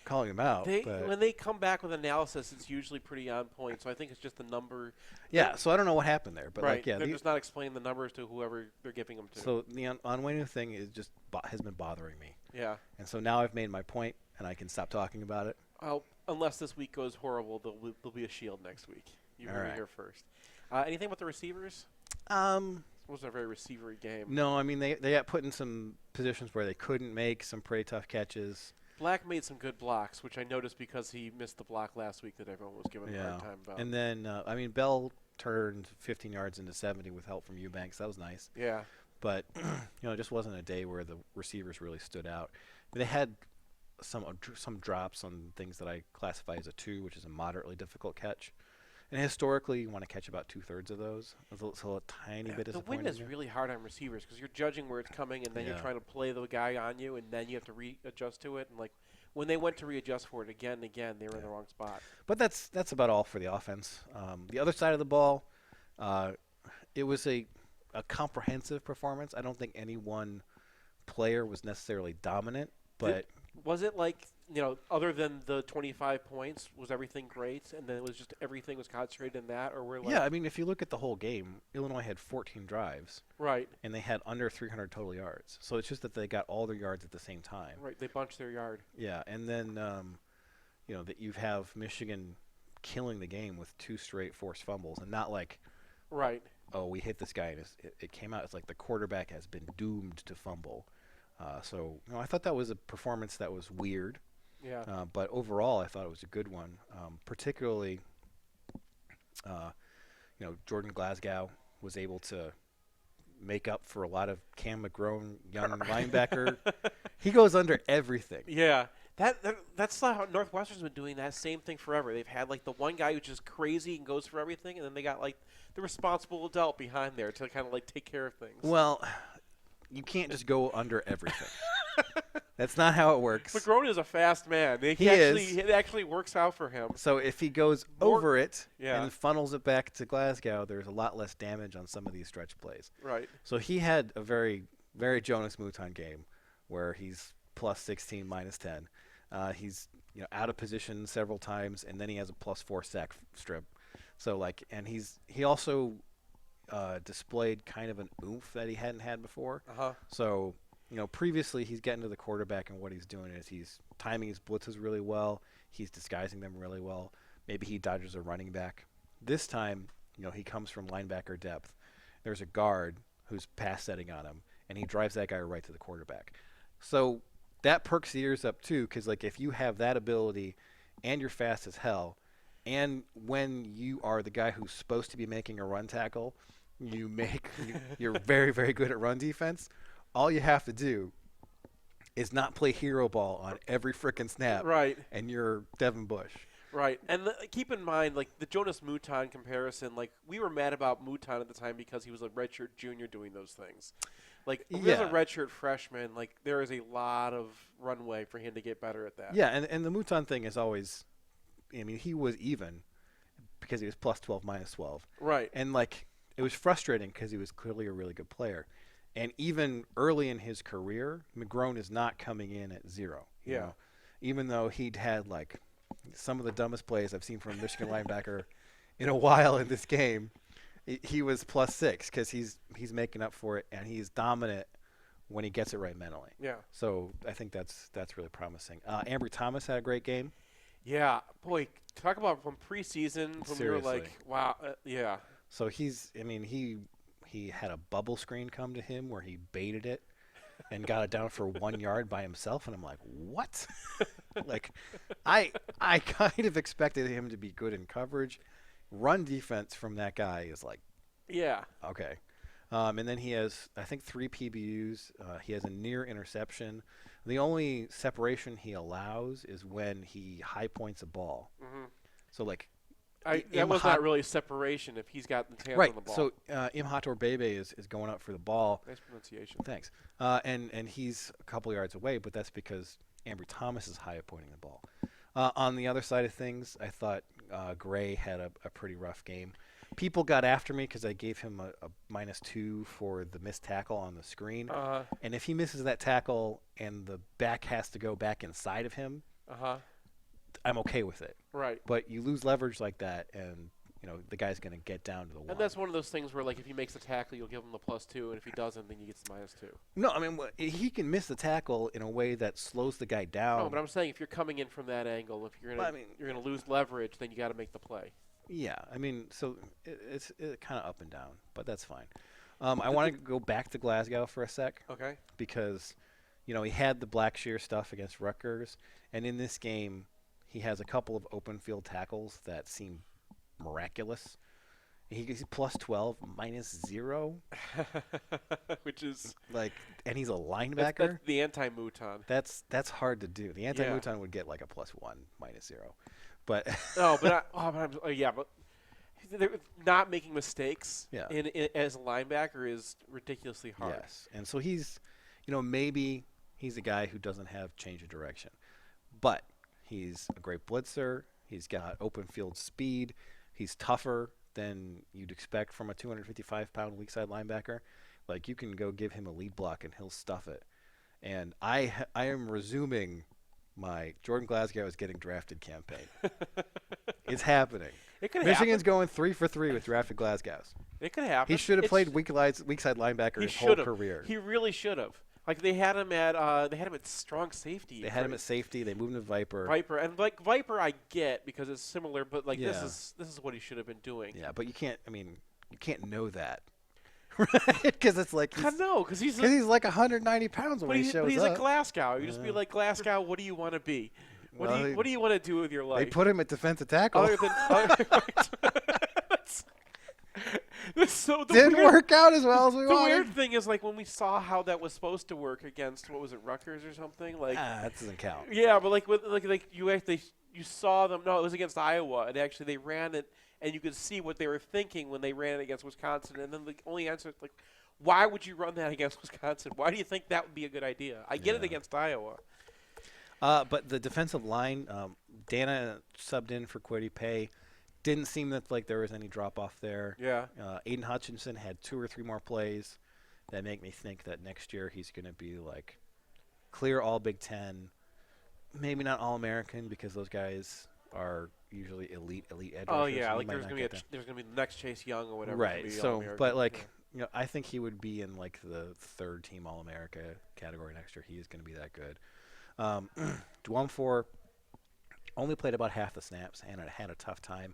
calling them out. When they come back with analysis, it's usually pretty on point. So I think it's just the number. Yeah, so I don't know what happened there, but they're just not explaining the numbers to whoever they're giving them to. So the Onwenu thing is just has been bothering me. Yeah. And so now I've made my point, and I can stop talking about it. Unless this week goes horrible, there'll be a shield next week. You heard it here first. Anything about the receivers? It wasn't a very receivery game. No, I mean they got put in some positions where they couldn't make some pretty tough catches. Black made some good blocks, which I noticed because he missed the block last week that everyone was giving a hard time about. And then, Bell turned 15 yards into 70 with help from Eubanks. That was nice. Yeah. But, it just wasn't a day where the receivers really stood out. They had some drops on things that I classify as a 2, which is a moderately difficult catch. And historically, you want to catch about 2/3 of those. So a tiny bit disappointing. The wind is really hard on receivers because you're judging where it's coming, and then you're trying to play the guy on you, and then you have to readjust to it. And like when they went to readjust for it again and again, they were in the wrong spot. But that's about all for the offense. The other side of the ball, it was a comprehensive performance. I don't think any one player was necessarily dominant, but was it like? Other than the 25 points, was everything great? And then it was just everything was concentrated in that? Or were like yeah, I mean, if you look at the whole game, Illinois had 14 drives. Right. And they had under 300 total yards. So it's just that they got all their yards at the same time. Right, they bunched their yard. Yeah, and then, that you have Michigan killing the game with 2 straight forced fumbles. And not like, right. Oh, we hit this guy and it came out. It's like the quarterback has been doomed to fumble. So I thought that was a performance that was weird. Yeah. But overall, I thought it was a good one. Particularly, Jordan Glasgow was able to make up for a lot of Cam McGrone, young linebacker. He goes under everything. Yeah. That's how Northwestern's been doing that same thing forever. They've had like the one guy who's just crazy and goes for everything, and then they got like the responsible adult behind there to kind of like take care of things. Well, you can't just go under everything. That's not how it works. McGrone is a fast man. It actually works out for him. So if he goes over it and funnels it back to Glasgow, there's a lot less damage on some of these stretch plays. Right. So he had a very, very Jonas Mouton game where he's plus 16, minus 10. He's out of position several times, and then he has a +4 sack strip. So and he also displayed kind of an oomph that he hadn't had before. So. Previously he's getting to the quarterback, and what he's doing is he's timing his blitzes really well. He's disguising them really well. Maybe he dodges a running back. This time, he comes from linebacker depth. There's a guard who's pass setting on him, and he drives that guy right to the quarterback. So that perks the ears up too, because if you have that ability and you're fast as hell, and when you are the guy who's supposed to be making a run tackle, you're very, very good at run defense. All you have to do is not play hero ball on every frickin' snap. Right. And you're Devin Bush. Right, and keep in mind, like, the Jonas Mouton comparison, like, we were mad about Mouton at the time because he was a redshirt junior doing those things. Like, as a redshirt freshman, like, there is a lot of runway for him to get better at that. Yeah, and the Mouton thing is always, I mean, he was even because he was plus 12, minus 12. Right. And, like, it was frustrating because he was clearly a really good player. And even early in his career, McGrone is not coming in at 0. You know? Even though he'd had, like, some of the dumbest plays I've seen from a Michigan linebacker in a while in this game, he was plus 6 because he's making up for it, and he's dominant when he gets it right mentally. Yeah. So I think that's really promising. Ambry Thomas had a great game. Yeah. Boy, talk about from preseason when we were like, wow, yeah. So he had a bubble screen come to him where he baited it and got it down for 1 yard by himself, and I'm like, what? Like, I kind of expected him to be good in coverage. Run defense from that guy is like, okay. And then he has, I think, 3 PBUs. He has a near interception. The only separation he allows is when he high points a ball. Mm-hmm. So, like, that was not really separation if he's got the hands on the ball. So Imhator Bebe is going up for the ball. Nice pronunciation. Thanks. And he's a couple yards away, but that's because Ambry Thomas is high pointing the ball. On the other side of things, I thought Gray had a pretty rough game. People got after me because I gave him a -2 for the missed tackle on the screen. And if he misses that tackle and the back has to go back inside of him, I'm okay with it. Right. But you lose leverage like that, and the guy's going to get down to the 1. And that's one of those things where, like, if he makes the tackle, you'll give him the +2, and if he doesn't, then he gets the -2. No, I mean, he can miss the tackle in a way that slows the guy down. No, but I'm saying if you're coming in from that angle, if you're gonna lose leverage, then you got to make the play. Yeah, I mean, so it's kind of up and down, but that's fine. I want to go back to Glasgow for a sec. Okay. Because, he had the Blackshear stuff against Rutgers, and in this game, he has a couple of open field tackles that seem miraculous. He's plus 12, -0. Which is like, and he's a linebacker. That's the anti-Mouton. That's hard to do. The anti-Mouton would get like a +1, -0. But but they're not making mistakes Yeah. in as a linebacker is ridiculously hard. Yes, and so he's, maybe he's a guy who doesn't have change of direction, but he's a great blitzer. He's got open field speed. He's tougher than you'd expect from a 255-pound weak side linebacker. Like, you can go give him a lead block and he'll stuff it. And I am resuming my Jordan Glasgow is getting drafted campaign. It's happening. It could Michigan's happen. going 3 for 3 with drafted Glasgows. It could happen. He should have played weak side linebacker his whole career. He really should have. Like, they had him at strong safety. They had him at safety. They moved him to Viper. And like Viper, I get because it's similar, but like this is what he should have been doing. Yeah, but you can't know that, right? Because it's like because he's like 190 pounds when he shows up. But he's like Glasgow. You just be like, Glasgow, what do you want to be? What do you want to do with your life? They put him at defensive tackle. Other than Didn't work out as well as we wanted. The weird thing is, like, when we saw how that was supposed to work against, what was it, Rutgers or something? Like, that doesn't count. Yeah, but you saw them. No, it was against Iowa, and actually they ran it, and you could see what they were thinking when they ran it against Wisconsin. And then the only answer is, like, why would you run that against Wisconsin? Why do you think that would be a good idea? I get it against Iowa. But the defensive line, Dana subbed in for Kwity Paye. Didn't seem that like there was any drop off there. Yeah. Aiden Hutchinson had 2 or 3 more plays that make me think that next year he's going to be like clear all Big Ten, maybe not All American because those guys are usually elite edge rushers. Oh yeah, like there's gonna be the next Chase Young or whatever. Right. So, but like I think he would be in like the 3rd team All America category next year. He is going to be that good. Juwan Howard only played about half the snaps and had a tough time.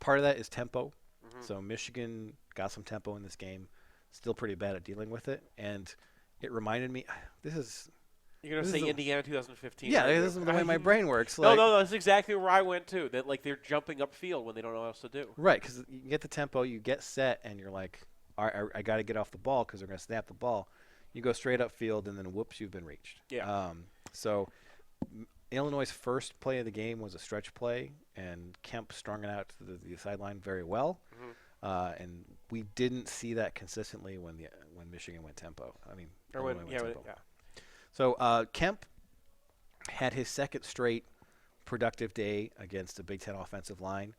Part of that is tempo. Mm-hmm. So Michigan got some tempo in this game. Still pretty bad at dealing with it. And it reminded me, You're going to say Indiana 2015. Yeah, this is the way my brain works. Like, no, that's exactly where I went too. That like they're jumping upfield when they don't know what else to do. Right, because you get the tempo, you get set, and you're like, I got to get off the ball because they're going to snap the ball. You go straight upfield, and then whoops, you've been reached. Yeah. So Illinois' first play of the game was a stretch play, and Kemp strung it out to the sideline very well. And we didn't see that consistently when Michigan went tempo. Illinois went tempo. So Kemp had his second straight productive day against a Big Ten offensive line.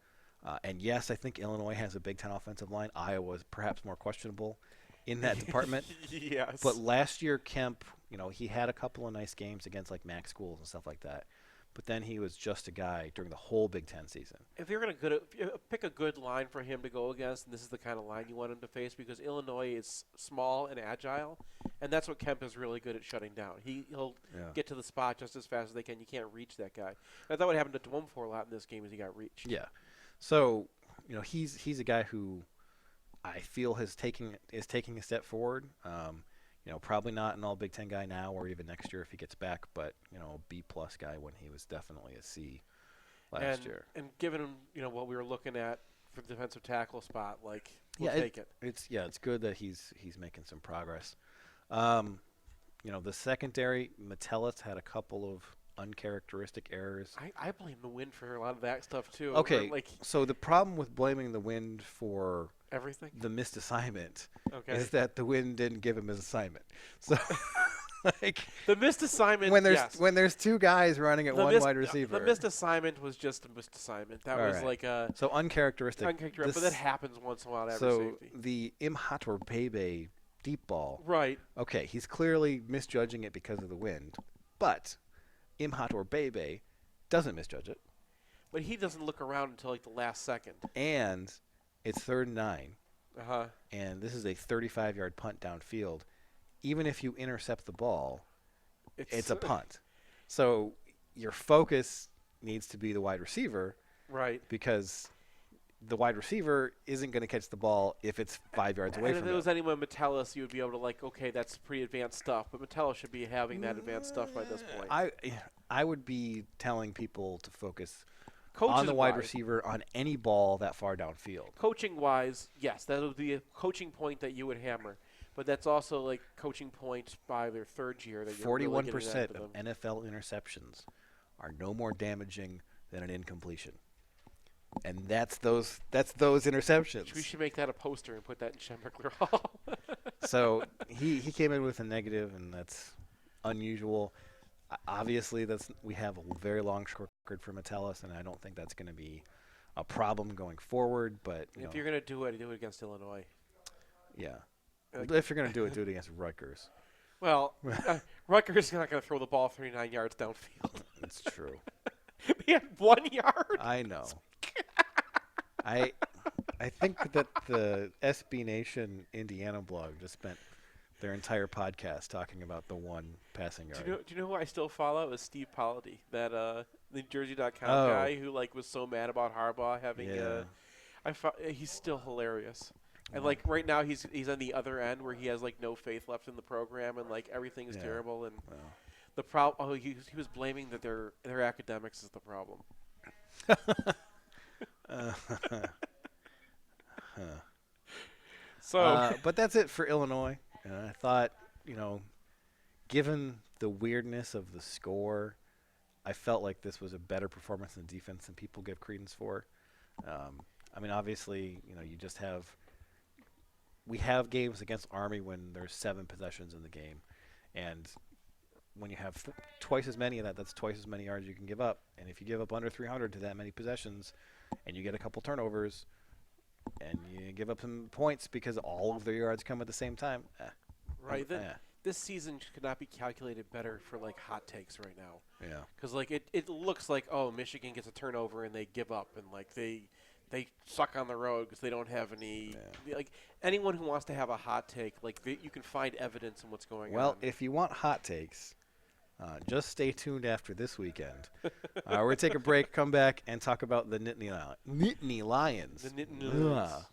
And yes, I think Illinois has a Big Ten offensive line. Iowa is perhaps more questionable in that department. Yes. But last year, Kemp, he had a couple of nice games against like MAC schools and stuff like that. But then he was just a guy during the whole Big Ten season. If you're going to pick a good line for him to go against, and this is the kind of line you want him to face, because Illinois is small and agile, and that's what Kemp is really good at shutting down. He'll get to the spot just as fast as they can. You can't reach that guy. I thought what happened to Dwumfor a lot in this game is he got reached. Yeah. So, he's a guy who I feel is taking a step forward. Probably not an all Big Ten guy now or even next year if he gets back, but a B-plus guy when he was definitely a C last year. And given what we were looking at for the defensive tackle spot, we'll take it. It's good that he's making some progress. The secondary, Metellus had a couple of uncharacteristic errors. I blame the wind for a lot of that stuff too. Okay, so the problem with blaming the wind for everything, the missed assignment, is that the wind didn't give him his assignment. So, the missed assignment. When there's two guys running at one wide receiver, the missed assignment was just a missed assignment. That was like a uncharacteristic. But that happens once in a while. So the Imhator Bebe deep ball, right? Okay, he's clearly misjudging it because of the wind, but Imhator Bebe doesn't misjudge it. But he doesn't look around until like the last second. And it's 3rd and 9. Uh-huh. And this is a 35-yard punt downfield. Even if you intercept the ball, it's a punt. So your focus needs to be the wide receiver. Right. Because the wide receiver isn't going to catch the ball if it's 5 yards away from him. If it was anyone Metellus, you would be able to okay, that's pretty advanced stuff. But Metellus should be having that advanced stuff by this point. I would be telling people to focus on the wide receiver on any ball that far downfield. Coaching-wise, yes, that would be a coaching point that you would hammer. But that's also like coaching points by their third year. That 41% of NFL interceptions are no more damaging than an incompletion. And that's those interceptions. We should make that a poster and put that in Schembechler Hall. So he came in with a negative, and that's unusual. Obviously, we have a very long record for Metellus, and I don't think that's going to be a problem going forward. But if you're going to do it against Illinois. Yeah. If you're going to do it against Rutgers. Well, Rutgers is not going to throw the ball 39 yards downfield. That's true. They had 1 yard. I know. I think that the SB Nation Indiana blog just spent their entire podcast talking about the one passing yard. Do you know who I still follow? Is Steve Polity, that the Jersey.com guy who was so mad about Harbaugh having he's still hilarious. And right now he's on the other end where he has no faith left in the program and everything is terrible and the problem he was blaming that their academics is the problem. But that's it for Illinois. I thought, given the weirdness of the score, I felt like this was a better performance in defense than people give credence for. Obviously, we have games against Army when there's 7 possessions in the game, and when you have twice as many of that, that's twice as many yards you can give up. And if you give up under 300 to that many possessions, and you get a couple turnovers, and you give up some points because all of their yards come at the same time. Right. This season could not be calculated better for hot takes right now. Yeah. Because it looks like Michigan gets a turnover and they give up and they suck on the road because they don't have any. Anyone who wants to have a hot take, you can find evidence in what's going on. Well, if you want hot takes, just stay tuned after this weekend. We're going to take a break, come back, and talk about the Nittany Lions. The Nittany Lions.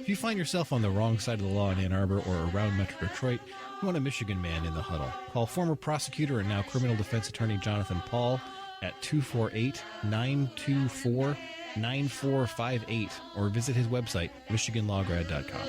If you find yourself on the wrong side of the law in Ann Arbor or around Metro Detroit, you want a Michigan man in the huddle. Call former prosecutor and now criminal defense attorney Jonathan Paul at 248-924-8255. 888-9458 or visit his website, michiganlawgrad.com.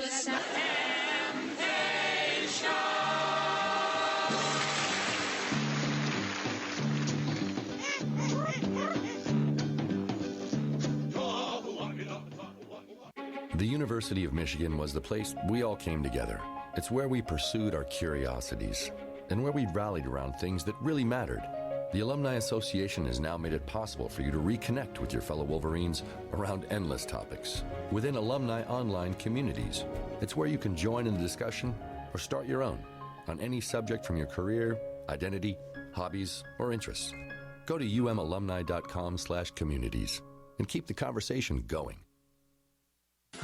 The University of Michigan was the place we all came together. It's where we pursued our curiosities and where we rallied around things that really mattered. The Alumni Association has now made it possible for you to reconnect with your fellow Wolverines around endless topics within alumni online communities. It's where you can join in the discussion or start your own on any subject from your career, identity, hobbies, or interests. Go to umalumni.com/communities and keep the conversation going.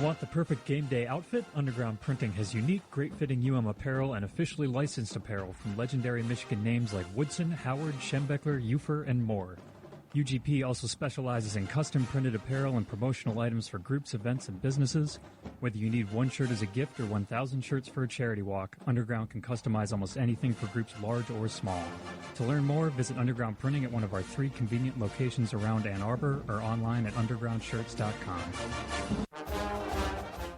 Want the perfect game day outfit? Underground Printing has unique, great-fitting apparel and officially licensed apparel from legendary Michigan names like Woodson, Howard, Schembeckler, Ufer, and more. UGP also specializes in custom printed apparel and promotional items for groups, events, and businesses. Whether you need one shirt as a gift or 1,000 shirts for a charity walk, Underground can customize almost anything for groups large or small. To learn more, visit Underground Printing at one of our 3 convenient locations around Ann Arbor or online at undergroundshirts.com.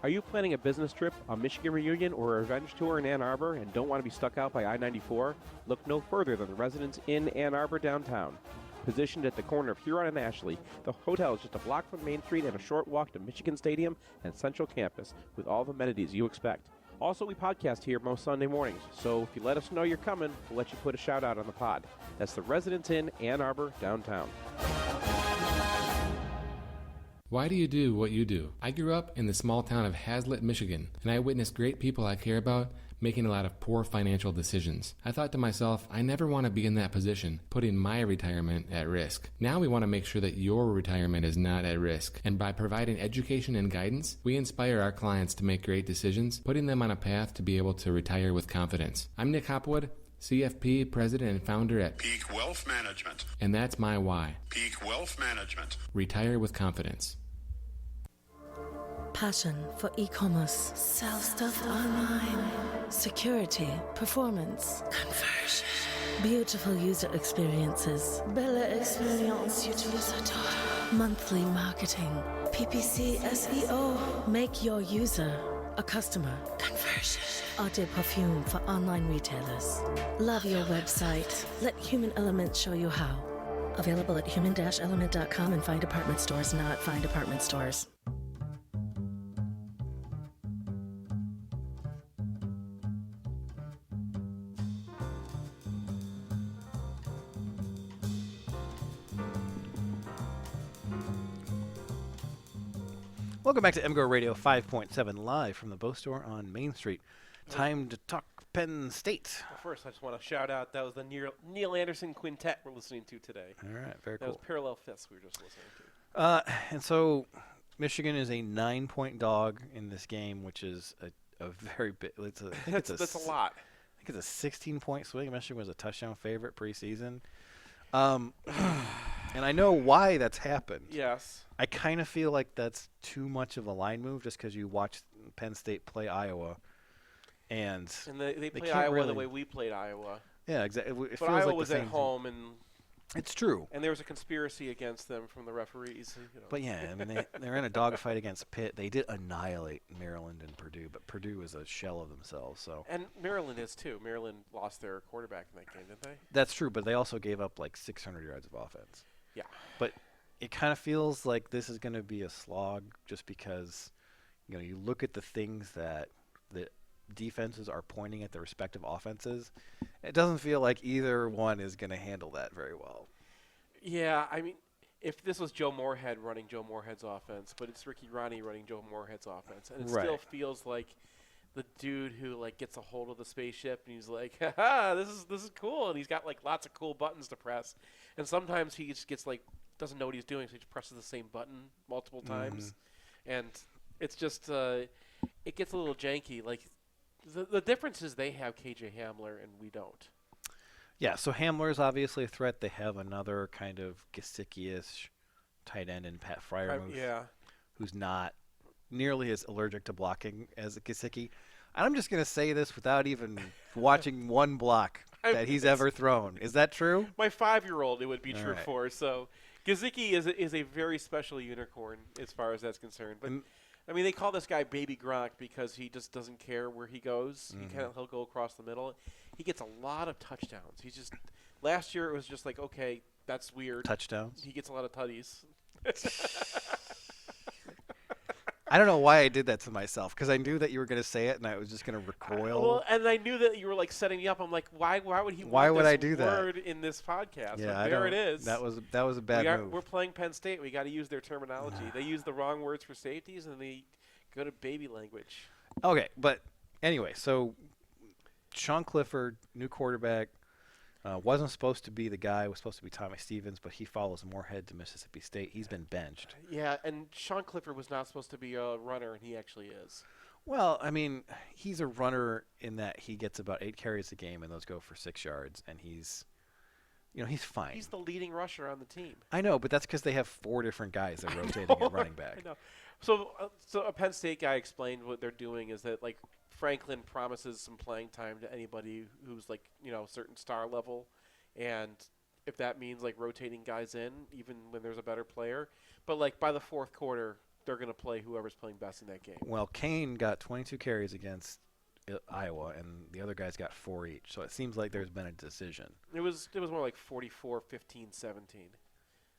Are you planning a business trip, a Michigan reunion, or a revenge tour in Ann Arbor and don't want to be stuck out by I-94? Look no further than the Residence Inn Ann Arbor downtown. Positioned at the corner of Huron and Ashley, the hotel is just a block from Main Street and a short walk to Michigan Stadium and Central Campus with all the amenities you expect. Also, we podcast here most Sunday mornings, so if you let us know you're coming, we'll let you put a shout out on the pod. That's the Residence Inn Ann Arbor downtown. Why do you do what you do? I grew up in the small town of Hazlitt, Michigan, and I witnessed great people I care about making a lot of poor financial decisions. I thought to myself, I never want to be in that position, putting my retirement at risk. Now we want to make sure that your retirement is not at risk, and by providing education and guidance, we inspire our clients to make great decisions, putting them on a path to be able to retire with confidence. I'm Nick Hopwood, CFP, President and Founder at Peak Wealth Management. And that's my why. Peak Wealth Management. Retire with confidence. Passion for e-commerce, sell stuff online, security, performance, conversion, beautiful user experiences, belle expérience utilisateur, monthly marketing, PPC, SEO, make your user a customer, conversion, eau de parfum for online retailers. Love your website. Let Human Element show you how. Available at human-element.com and fine department stores, not fine department stores. Welcome back to MGoRadio 5.7 live from the Bow Store on Main Street. Time to talk Penn State. Well, first, I just want to shout out that was the Neil Anderson Quintet we're listening to today. All right, very cool. That was Parallel Fifths we were just listening to. And so Michigan is a 9-point dog in this game, which is a very big. That's a lot. I think it's a 16-point swing. Michigan was a touchdown favorite preseason. And I know why that's happened. Yes. I kind of feel like that's too much of a line move just because you watched Penn State play Iowa. And they play Iowa the way we played Iowa. Yeah, exactly. But Iowa was at home. And it's true. And there was a conspiracy against them from the referees. You know. But, yeah, I mean, they're in a dogfight against Pitt. They did annihilate Maryland and Purdue, but Purdue is a shell of themselves. So. And Maryland is, too. Maryland lost their quarterback in that game, didn't they? That's true, but they also gave up like 600 yards of offense. Yeah. But it kind of feels like this is going to be a slog just because, you look at the things that the defenses are pointing at the respective offenses. It doesn't feel like either one is going to handle that very well. Yeah, I mean, if this was Joe Moorhead running Joe Moorhead's offense, but it's Ricky Ronnie running Joe Moorhead's offense, and it still feels like the dude who gets a hold of the spaceship and he's like, "Ha, this is cool," and he's got lots of cool buttons to press, and sometimes he just gets doesn't know what he's doing, so he just presses the same button multiple times, and it's just it gets a little janky. The difference is they have KJ Hamler and we don't. Yeah, so Hamler is obviously a threat. They have another kind of Gesicki-ish tight end in Pat Freiermuth, who's not nearly as allergic to blocking as Gesicki. I'm just going to say this without even watching one block that he's ever thrown. Is that true? My 5-year-old it would be true for. So Gesicki is a very special unicorn as far as that's concerned. But I mean, they call this guy Baby Gronk because he just doesn't care where he goes. He'll go across the middle. He gets a lot of touchdowns. He's just last year it was just like, okay, that's weird. Touchdowns. He gets a lot of tutties. I don't know why I did that to myself because I knew that you were going to say it and I was just going to recoil. Well, and I knew that you were like setting me up. I'm like, why would he? Why want would this I do that word in this podcast? Yeah, but there it is. That was a bad move. We're playing Penn State. We got to use their terminology. They use the wrong words for safeties and they go to baby language. Okay, but anyway, so Sean Clifford, new quarterback, wasn't supposed to be the guy. Was supposed to be Tommy Stevens, but he follows Moorhead to Mississippi State. He's been benched. Yeah, and Sean Clifford was not supposed to be a runner, and he actually is. Well, I mean, he's a runner in that he gets about 8 carries a game, and those go for 6 yards, and he's fine. He's the leading rusher on the team. I know, but that's because they have 4 different guys that are rotating at running back. I know. So a Penn State guy explained what they're doing is that, like, Franklin promises some playing time to anybody who's, like, certain star level. And if that means, like, rotating guys in, even when there's a better player. But, like, by the fourth quarter, they're going to play whoever's playing best in that game. Well, Kane got 22 carries against Iowa, and the other guys got 4 each. So it seems like there's been a decision. It was more like 44, 15, 17.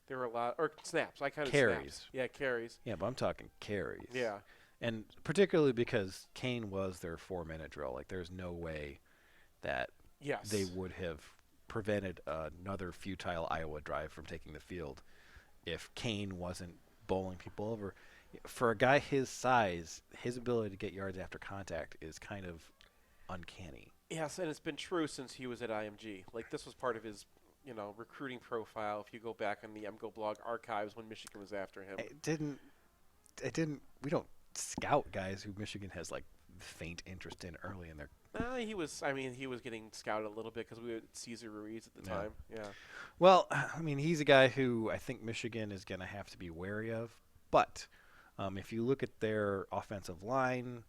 There were a lot – or snaps. I counted carries. Snaps. Yeah, carries. Yeah, but I'm talking carries. Yeah. And particularly because Kane was their 4-minute drill. Like, there's no way that they would have prevented another futile Iowa drive from taking the field if Kane wasn't bowling people over. For a guy his size, his ability to get yards after contact is kind of uncanny. Yes, and it's been true since he was at IMG. Like, this was part of his recruiting profile if you go back on the MGO blog archives when Michigan was after him. We don't scout guys who Michigan has, like, faint interest in early in their he was getting scouted a little bit because we had Cesar Ruiz at the time. Yeah. Well, I mean, he's a guy who I think Michigan is going to have to be wary of. But if you look at their offensive line,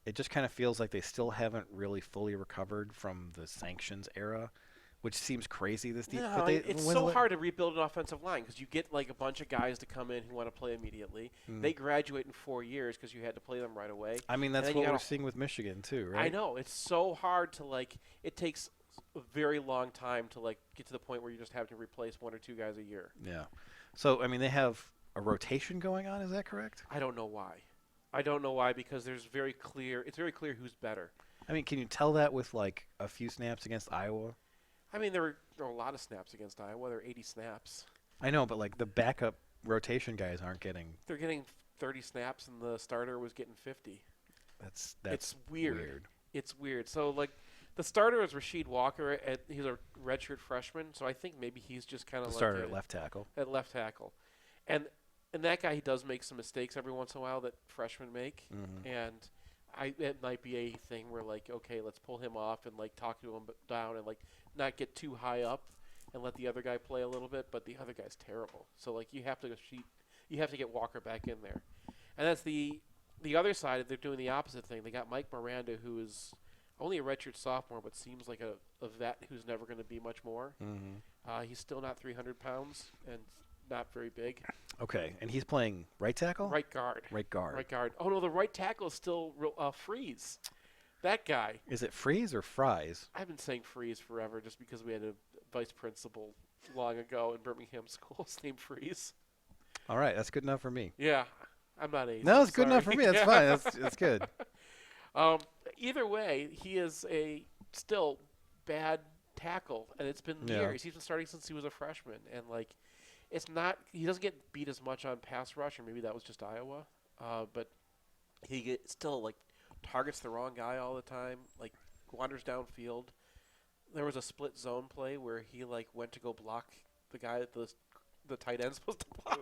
it just kind of feels like they still haven't really fully recovered from the sanctions era, which seems crazy this deep. No, it's so hard to rebuild an offensive line because you get like a bunch of guys to come in who want to play immediately. They graduate in 4 years because you had to play them right away. I mean, that's what we're seeing with Michigan too, right? I know. It's so hard to it takes a very long time to get to the point where you just have to replace 1 or 2 guys a year. Yeah. So, I mean, they have a rotation going on. Is that correct? I don't know why because it's very clear who's better. I mean, can you tell that with like a few snaps against Iowa? I mean, there were a lot of snaps against Iowa. There were 80 snaps. I know, but like the backup rotation guys aren't getting. They're getting 30 snaps, and the starter was getting 50. That's it's weird. It's weird. So like, the starter is Rasheed Walker. He's a redshirt freshman, so I think maybe he's just kind of like starter at left tackle. At left tackle, and that guy, he does make some mistakes every once in a while that freshmen make, and it might be a thing where like, okay, let's pull him off and like talk to him down and like not get too high up and let the other guy play a little bit, but the other guy's terrible. So like you have to get Walker back in there. And that's the other side. They're doing the opposite thing. They got Mike Miranda, who is only a redshirt sophomore, but seems like a vet who's never going to be much more. He's still not 300 pounds and not very big. Okay, and he's playing right tackle? Right guard. Right guard. Right guard. Oh, no, the right tackle is still Freeze. That guy. Is it Freeze or Fries? I've been saying Freeze forever just because we had a vice principal long ago in Birmingham schools named Freeze. All right, that's good enough for me. Yeah, I'm not Asian. No, it's good enough for me. That's fine. That's good. Either way, he is a still bad tackle, and it's been years. He's been starting since he was a freshman, and like, it's not. He doesn't get beat as much on pass rush, or maybe that was just Iowa. But he still like targets the wrong guy all the time. Like wanders downfield. There was a split zone play where he like went to go block the guy that the tight end's supposed to block.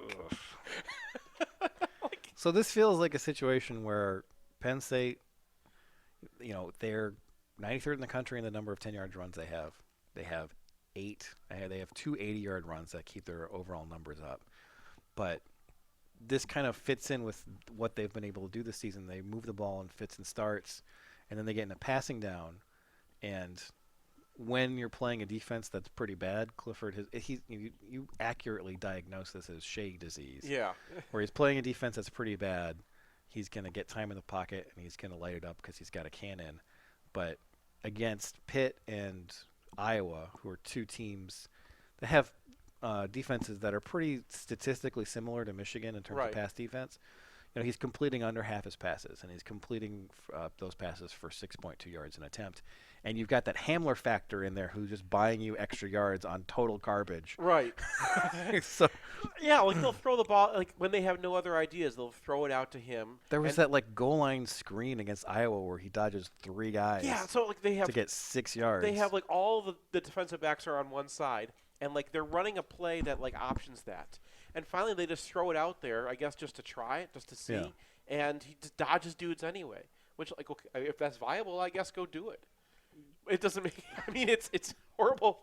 So this feels like a situation where Penn State, they're 93rd in the country in the number of 10-yard runs they have. They have 8. They have 2 80-yard runs that keep their overall numbers up. But this kind of fits in with what they've been able to do this season. They move the ball in fits and starts, and then they get in a passing down, and when you're playing a defense that's pretty bad, Clifford you accurately diagnose this as Shea disease. Yeah. Where he's playing a defense that's pretty bad, he's going to get time in the pocket and he's going to light it up because he's got a cannon. But against Pitt and Iowa, who are two teams that have defenses that are pretty statistically similar to Michigan in terms of pass defense, he's completing under half his passes, and he's completing those passes for 6.2 yards an attempt. And you've got that Hamler factor in there who's just buying you extra yards on total garbage. Right. So yeah, like they'll throw the ball, like when they have no other ideas, they'll throw it out to him. There was that like goal line screen against Iowa where he dodges 3 guys. Yeah, so like they have to get 6 yards. They have like all the defensive backs are on one side, and like they're running a play that like options that. And finally they just throw it out there, I guess just to try it, just to see. Yeah. And he just dodges dudes anyway. Which like okay, if that's viable, I guess go do it. It doesn't make. I mean, it's horrible.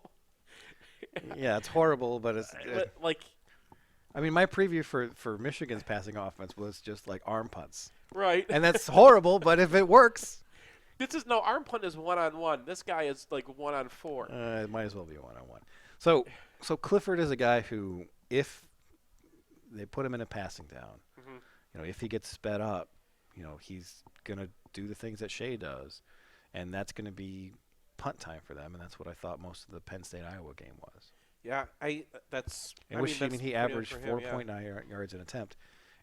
Yeah, it's horrible, but it's like. I mean, my preview for Michigan's passing offense was just like arm punts. Right. And that's horrible, but if it works. Arm punt is 1-on-1. This guy is like 1-on-4. It might as well be 1-on-1. So Clifford is a guy who, if they put him in a passing down, if he gets sped up, he's gonna do the things that Shea does. And that's going to be punt time for them, and that's what I thought most of the Penn State Iowa game was. Yeah, he averaged 4.9 yards an attempt,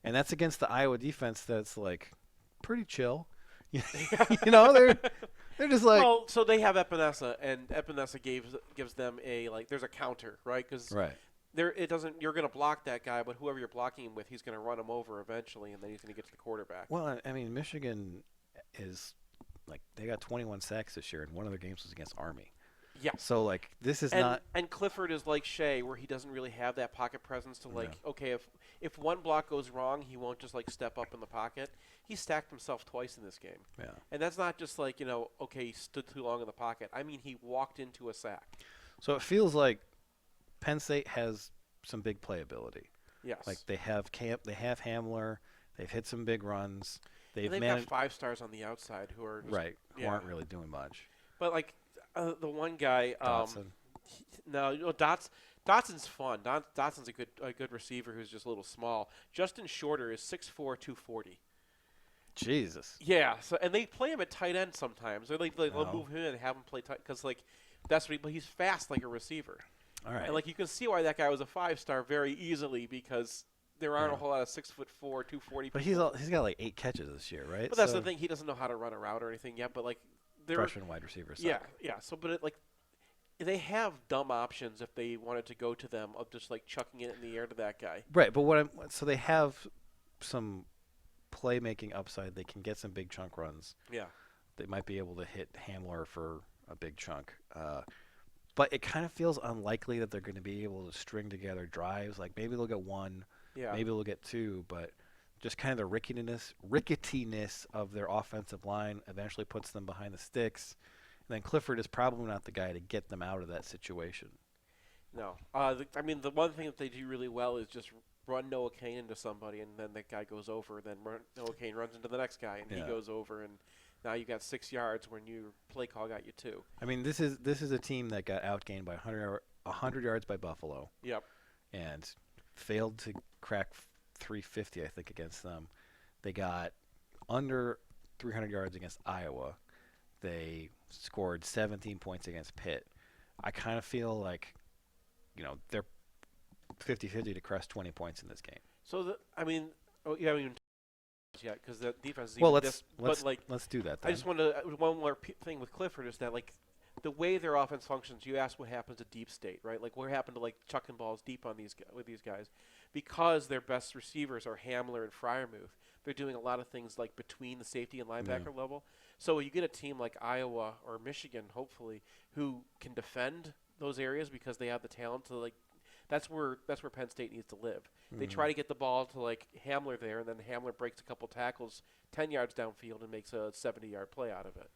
and that's against the Iowa defense that's like pretty chill. They're just like. Well, so they have Epinesa, and Epinesa gives them there's a counter, right? Because you're going to block that guy, but whoever you're blocking him with, he's going to run him over eventually, and then he's going to get to the quarterback. Well, I mean, Michigan is. Like, they got 21 sacks this year, and one of their games was against Army. Yeah. So, like, this is not. And Clifford is like Shea, where he doesn't really have that pocket presence to, okay, if one block goes wrong, he won't just, step up in the pocket. He stacked himself twice in this game. Yeah. And that's not just okay, he stood too long in the pocket. I mean, he walked into a sack. So it feels like Penn State has some big playability. Yes. Like, they have Hamler. They've hit some big runs. They've got 5 stars on the outside who are just, who aren't really doing much. But the one guy, Dotson. Dotson's fun. Dotson's a good receiver who's just a little small. Justin Shorter is 6'4", 240. Jesus. Yeah. So and they play him at tight end sometimes. Or they'll move him in and have him play tight because that's what but he's fast like a receiver. All right. And you can see why that guy was a 5-star very easily because. There aren't a whole lot of 6'4", 240. But he's got 8 catches this year, right? But that's the thing; he doesn't know how to run a route or anything yet. But freshman wide receivers. Yeah. So, but they have dumb options if they wanted to go to them of just chucking it in the air to that guy. Right, but so they have some playmaking upside. They can get some big chunk runs. Yeah. They might be able to hit Hamler for a big chunk. But it kind of feels unlikely that they're going to be able to string together drives. Like maybe they'll get 1. Yeah. Maybe they'll get 2, but just kind of the ricketiness of their offensive line eventually puts them behind the sticks. And then Clifford is probably not the guy to get them out of that situation. No. The one thing that they do really well is just run Noah Kane into somebody, and then that guy goes over. Then Noah Kane runs into the next guy, and he goes over. And now you got 6 yards when your play call got you 2. I mean, this is a team that got outgained by 100 yards by Buffalo. Yep. And failed to crack 350, I think, against them. They got under 300 yards against Iowa. They scored 17 points against Pitt. I kind of feel like, they're 50-50 to crest 20 points in this game. So, you haven't even yet because the defense is let's do that then. I just want to one more thing with Clifford is that the way their offense functions, you ask what happens to deep state, right? What happened to chucking balls deep on with these guys, because their best receivers are Hamler and Freiermuth. They're doing a lot of things between the safety and linebacker level. So you get a team like Iowa or Michigan, hopefully, who can defend those areas because they have the talent to That's where Penn State needs to live. They try to get the ball to Hamler there, and then Hamler breaks a couple tackles 10 yards downfield and makes a 70-yard play out of it.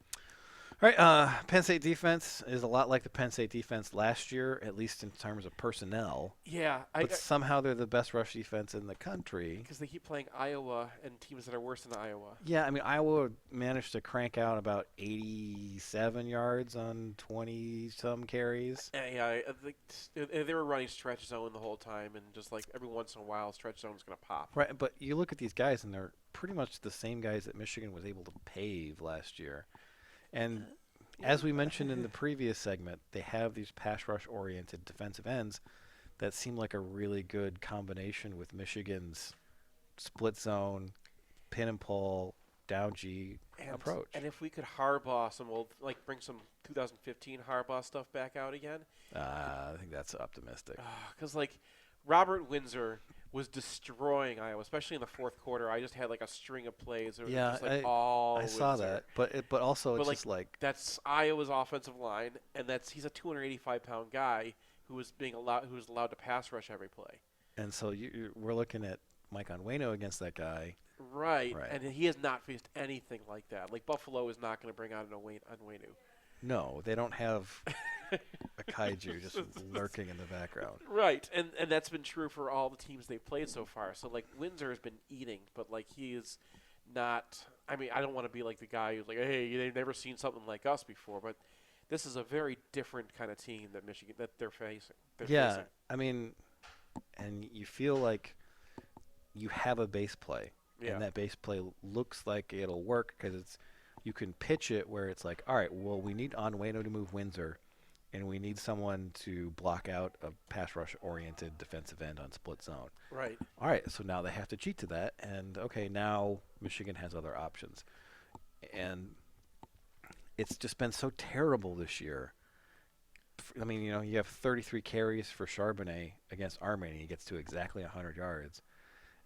All right, Penn State defense is a lot like the Penn State defense last year, at least in terms of personnel. Yeah. But somehow they're the best rush defense in the country. Because they keep playing Iowa and teams that are worse than Iowa. Yeah, I mean, Iowa managed to crank out about 87 yards on 20-some carries. Yeah, they were running stretch zone the whole time, and just like every once in a while, stretch zone is going to pop. Right, but you look at these guys, and they're pretty much the same guys that Michigan was able to pave last year. And as we mentioned in the previous segment, they have these pass rush-oriented defensive ends that seem like a really good combination with Michigan's split zone, pin and pull, down G approach. And if we could Harbaugh some old, like bring some 2015 Harbaugh stuff back out again. I think that's optimistic. Because like Robert Windsor was destroying Iowa, especially in the fourth quarter. I just had like a string of plays. That were just like all I saw Windsor. that, but also it's like, just like that's Iowa's offensive line, and he's a 285-pound guy who was allowed to pass rush every play. And so we're looking at Mike Onwenu against that guy. Right, and he has not faced anything like that. Like Buffalo is not going to bring out an Onwenu. No, they don't have a kaiju just lurking in the background. Right, and that's been true for all the teams they've played so far. So, like, Windsor has been eating, but, like, he is not – I mean, I don't want to be like the guy who's like, hey, they've never seen something like us before, but this is a very different kind of team that Michigan – that they're facing. I mean, and you feel like you have a base play, and that base play looks like it'll work because it's – you can pitch it where it's like, all right, well, we need Onwenu to move Windsor, and we need someone to block out a pass rush-oriented defensive end on split zone. Right. All right, so now they have to cheat to that, and, okay, now Michigan has other options. And it's just been so terrible this year. I mean, you know, you have 33 carries for Charbonnet against Army, and he gets to exactly 100 yards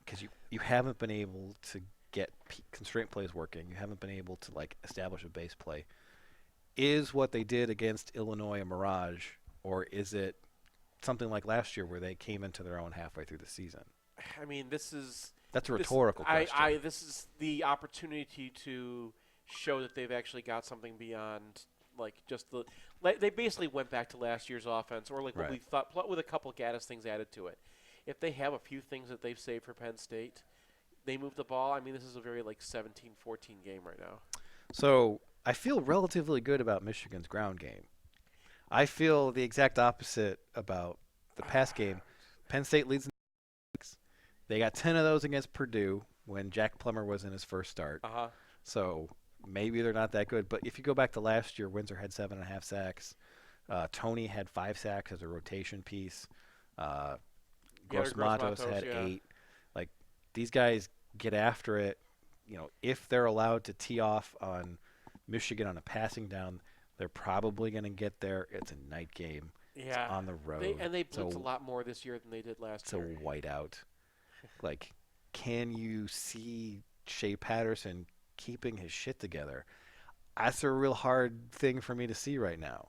because you haven't been able to get constraint plays working. You haven't been able to like establish a base play. Is what they did against Illinois a mirage, or is it something like last year where they came into their own halfway through the season? I mean, that's a rhetorical question. This is the opportunity to show that they've actually got something beyond like just the. They basically went back to last year's offense, or like what we thought, with a couple Gaddis things added to it. If they have a few things that they've saved for Penn State, they move the ball. I mean, this is a very, 17-14 game right now. So I feel relatively good about Michigan's ground game. I feel the exact opposite about the pass game. Penn State leads. They got 10 of those against Purdue when Jack Plummer was in his first start. So maybe they're not that good. But if you go back to last year, Windsor had 7.5 sacks. Tony had 5 sacks as a rotation piece. Gross Matos had 8. These guys get after it. You know, if they're allowed to tee off on Michigan on a passing down, they're probably going to get there. It's a night game. Yeah. It's on the road. They blitz a lot more this year than they did last year. It's a whiteout. Can you see Shea Patterson keeping his shit together? That's a real hard thing for me to see right now.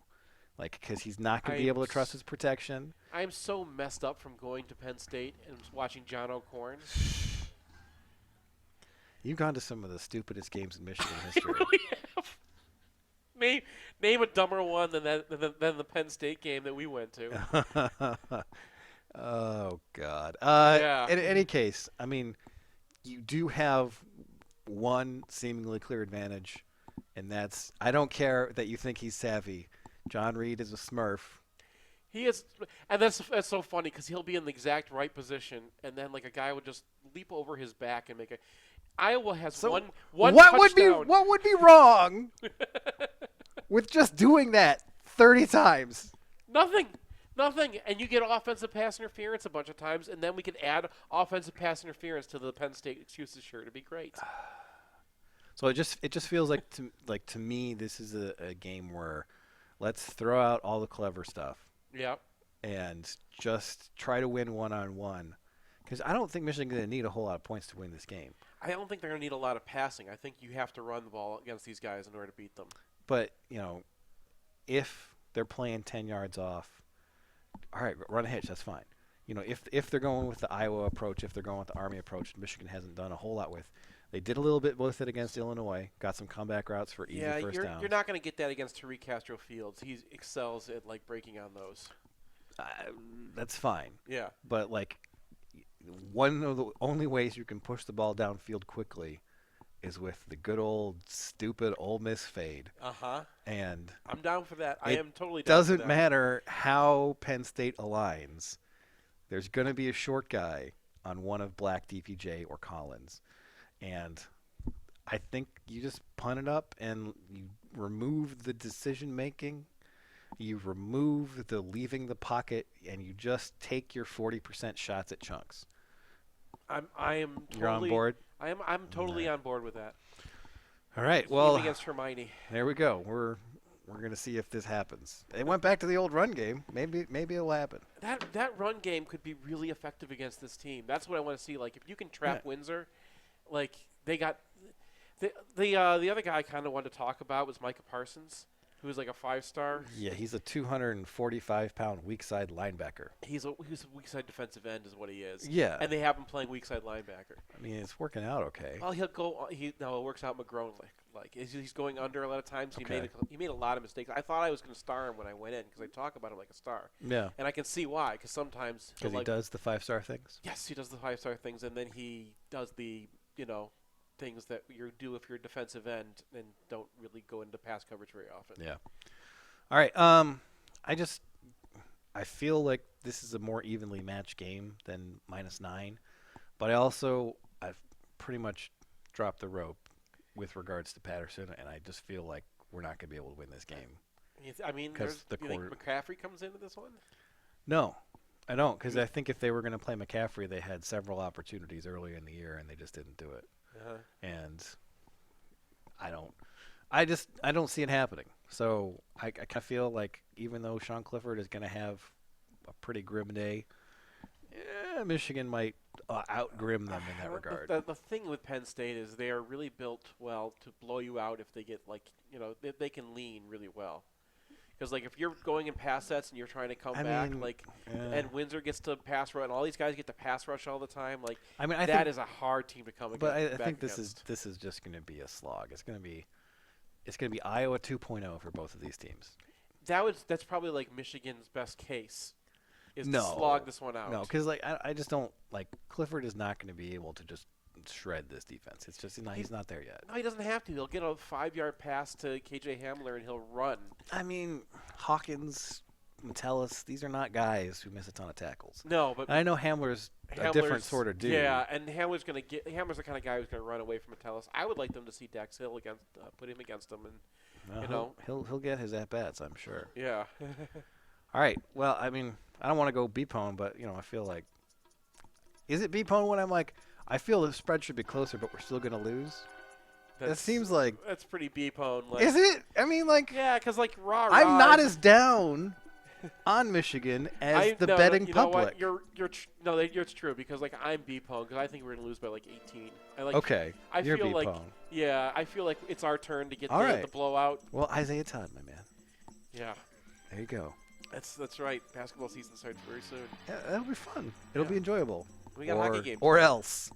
Because he's not going to be able to trust his protection. I'm so messed up from going to Penn State and watching John O'Corn. You've gone to some of the stupidest games in Michigan history. I really have. Name a dumber one than the Penn State game that we went to. Oh, God. Yeah. In any case, I mean, you do have one seemingly clear advantage, and that's I don't care that you think he's savvy. John Reed is a Smurf. He is, and that's so funny because he'll be in the exact right position, and then a guy would just leap over his back and make a. Iowa has one what touchdown. What would be wrong with just doing that 30 times? Nothing, and you get offensive pass interference a bunch of times, and then we can add offensive pass interference to the Penn State excuses shirt. It'd be great. So it just feels like to me this is a game where. Let's throw out all the clever stuff. Yeah. And just try to win one-on-one. Because I don't think Michigan's going to need a whole lot of points to win this game. I don't think they're going to need a lot of passing. I think you have to run the ball against these guys in order to beat them. But, if they're playing 10 yards off, all right, run a hitch, that's fine. If they're going with the Iowa approach, if they're going with the Army approach, Michigan hasn't done a whole lot with, They did a little bit with it against Illinois. Got some comeback routes for easy first downs. You're not going to get that against Tariq Castro Fields. He excels at like breaking on those. That's fine. Yeah. But like, one of the only ways you can push the ball downfield quickly is with the good old stupid Ole Miss fade. And I'm down for that. I am totally down for that. Doesn't matter how Penn State aligns. There's going to be a short guy on one of Black, DPJ, or Collins. And I think you just punt it up and you remove the decision making. You remove the leaving the pocket, and you just take your 40% shots at chunks. I am totally, You're on board? I'm totally on board with that. All right. Well, against Hermione. There we go. We're going to see if this happens. They went back to the old run game. Maybe it'll happen. That run game could be really effective against this team. That's what I want to see. Like if you can trap Windsor, like they got the other guy I kind of wanted to talk about was Micah Parsons, who is like a 5-star. Yeah, he's a 245-pound weak side linebacker. He's a weak side defensive end is what he is. Yeah. And they have him playing weak side linebacker. I mean, it's working out okay. Well, he'll go. It works out McGrone like he's going under a lot of times. Okay. He made a lot of mistakes. I thought I was going to star him when I went in because I talk about him like a star. Yeah. And I can see why, because sometimes because he does the 5-star things. Yes, he does the 5-star things, and then he does the things that you do if you're a defensive end and don't really go into pass coverage very often. Yeah. All right. I feel like this is a more evenly matched game than -9, but I've pretty much dropped the rope with regards to Patterson, and I just feel like we're not going to be able to win this game. You think McCaffrey comes into this one? No, I don't, because I think if they were going to play McCaffrey, they had several opportunities earlier in the year, and they just didn't do it. And I don't see it happening. So I kind of feel like even though Sean Clifford is going to have a pretty grim day, Michigan might outgrim them in that regard. The thing with Penn State is they are really built well to blow you out if they get they can lean really well. Because like if you're going in pass sets and you're trying to come back, and Windsor gets to pass rush, and all these guys get to pass rush all the time, that is a hard team to come against. But I think this is just going to be a slog. It's going to be Iowa 2.0 for both of these teams. That's probably like Michigan's best case. To slog this one out. No, because I just don't Clifford is not going to be able to just shred this defense. It's just he's not there yet. No, he doesn't have to. He'll get a 5-yard pass to KJ Hamler and he'll run. I mean, Hawkins, Metellus, these are not guys who miss a ton of tackles. No, but I know Hamler's a different sort of dude. Yeah, and Hamler's the kind of guy who's going to run away from Metellus. I would like them to see Dax Hill put him against him, and he'll get his at bats, I'm sure. Yeah. All right. Well, I mean, I don't want to go B-pone, but I feel like, is it B-pone when I'm like, I feel the spread should be closer, but we're still going to lose? That seems like that's pretty B-pone. Is it? I mean, yeah, because rah-rah. I'm not as down on Michigan as the betting public. It's true because I'm B-pone because I think we're going to lose by 18. Okay, you're feel B-pone. I feel like it's our turn to get the blowout. Well, Isaiah Todd, my man. Yeah. There you go. That's right. Basketball season starts very soon. Yeah, that'll be fun. It'll be enjoyable. We got a hockey game. Or else.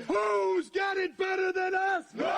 Who's got it better than us? Nobody!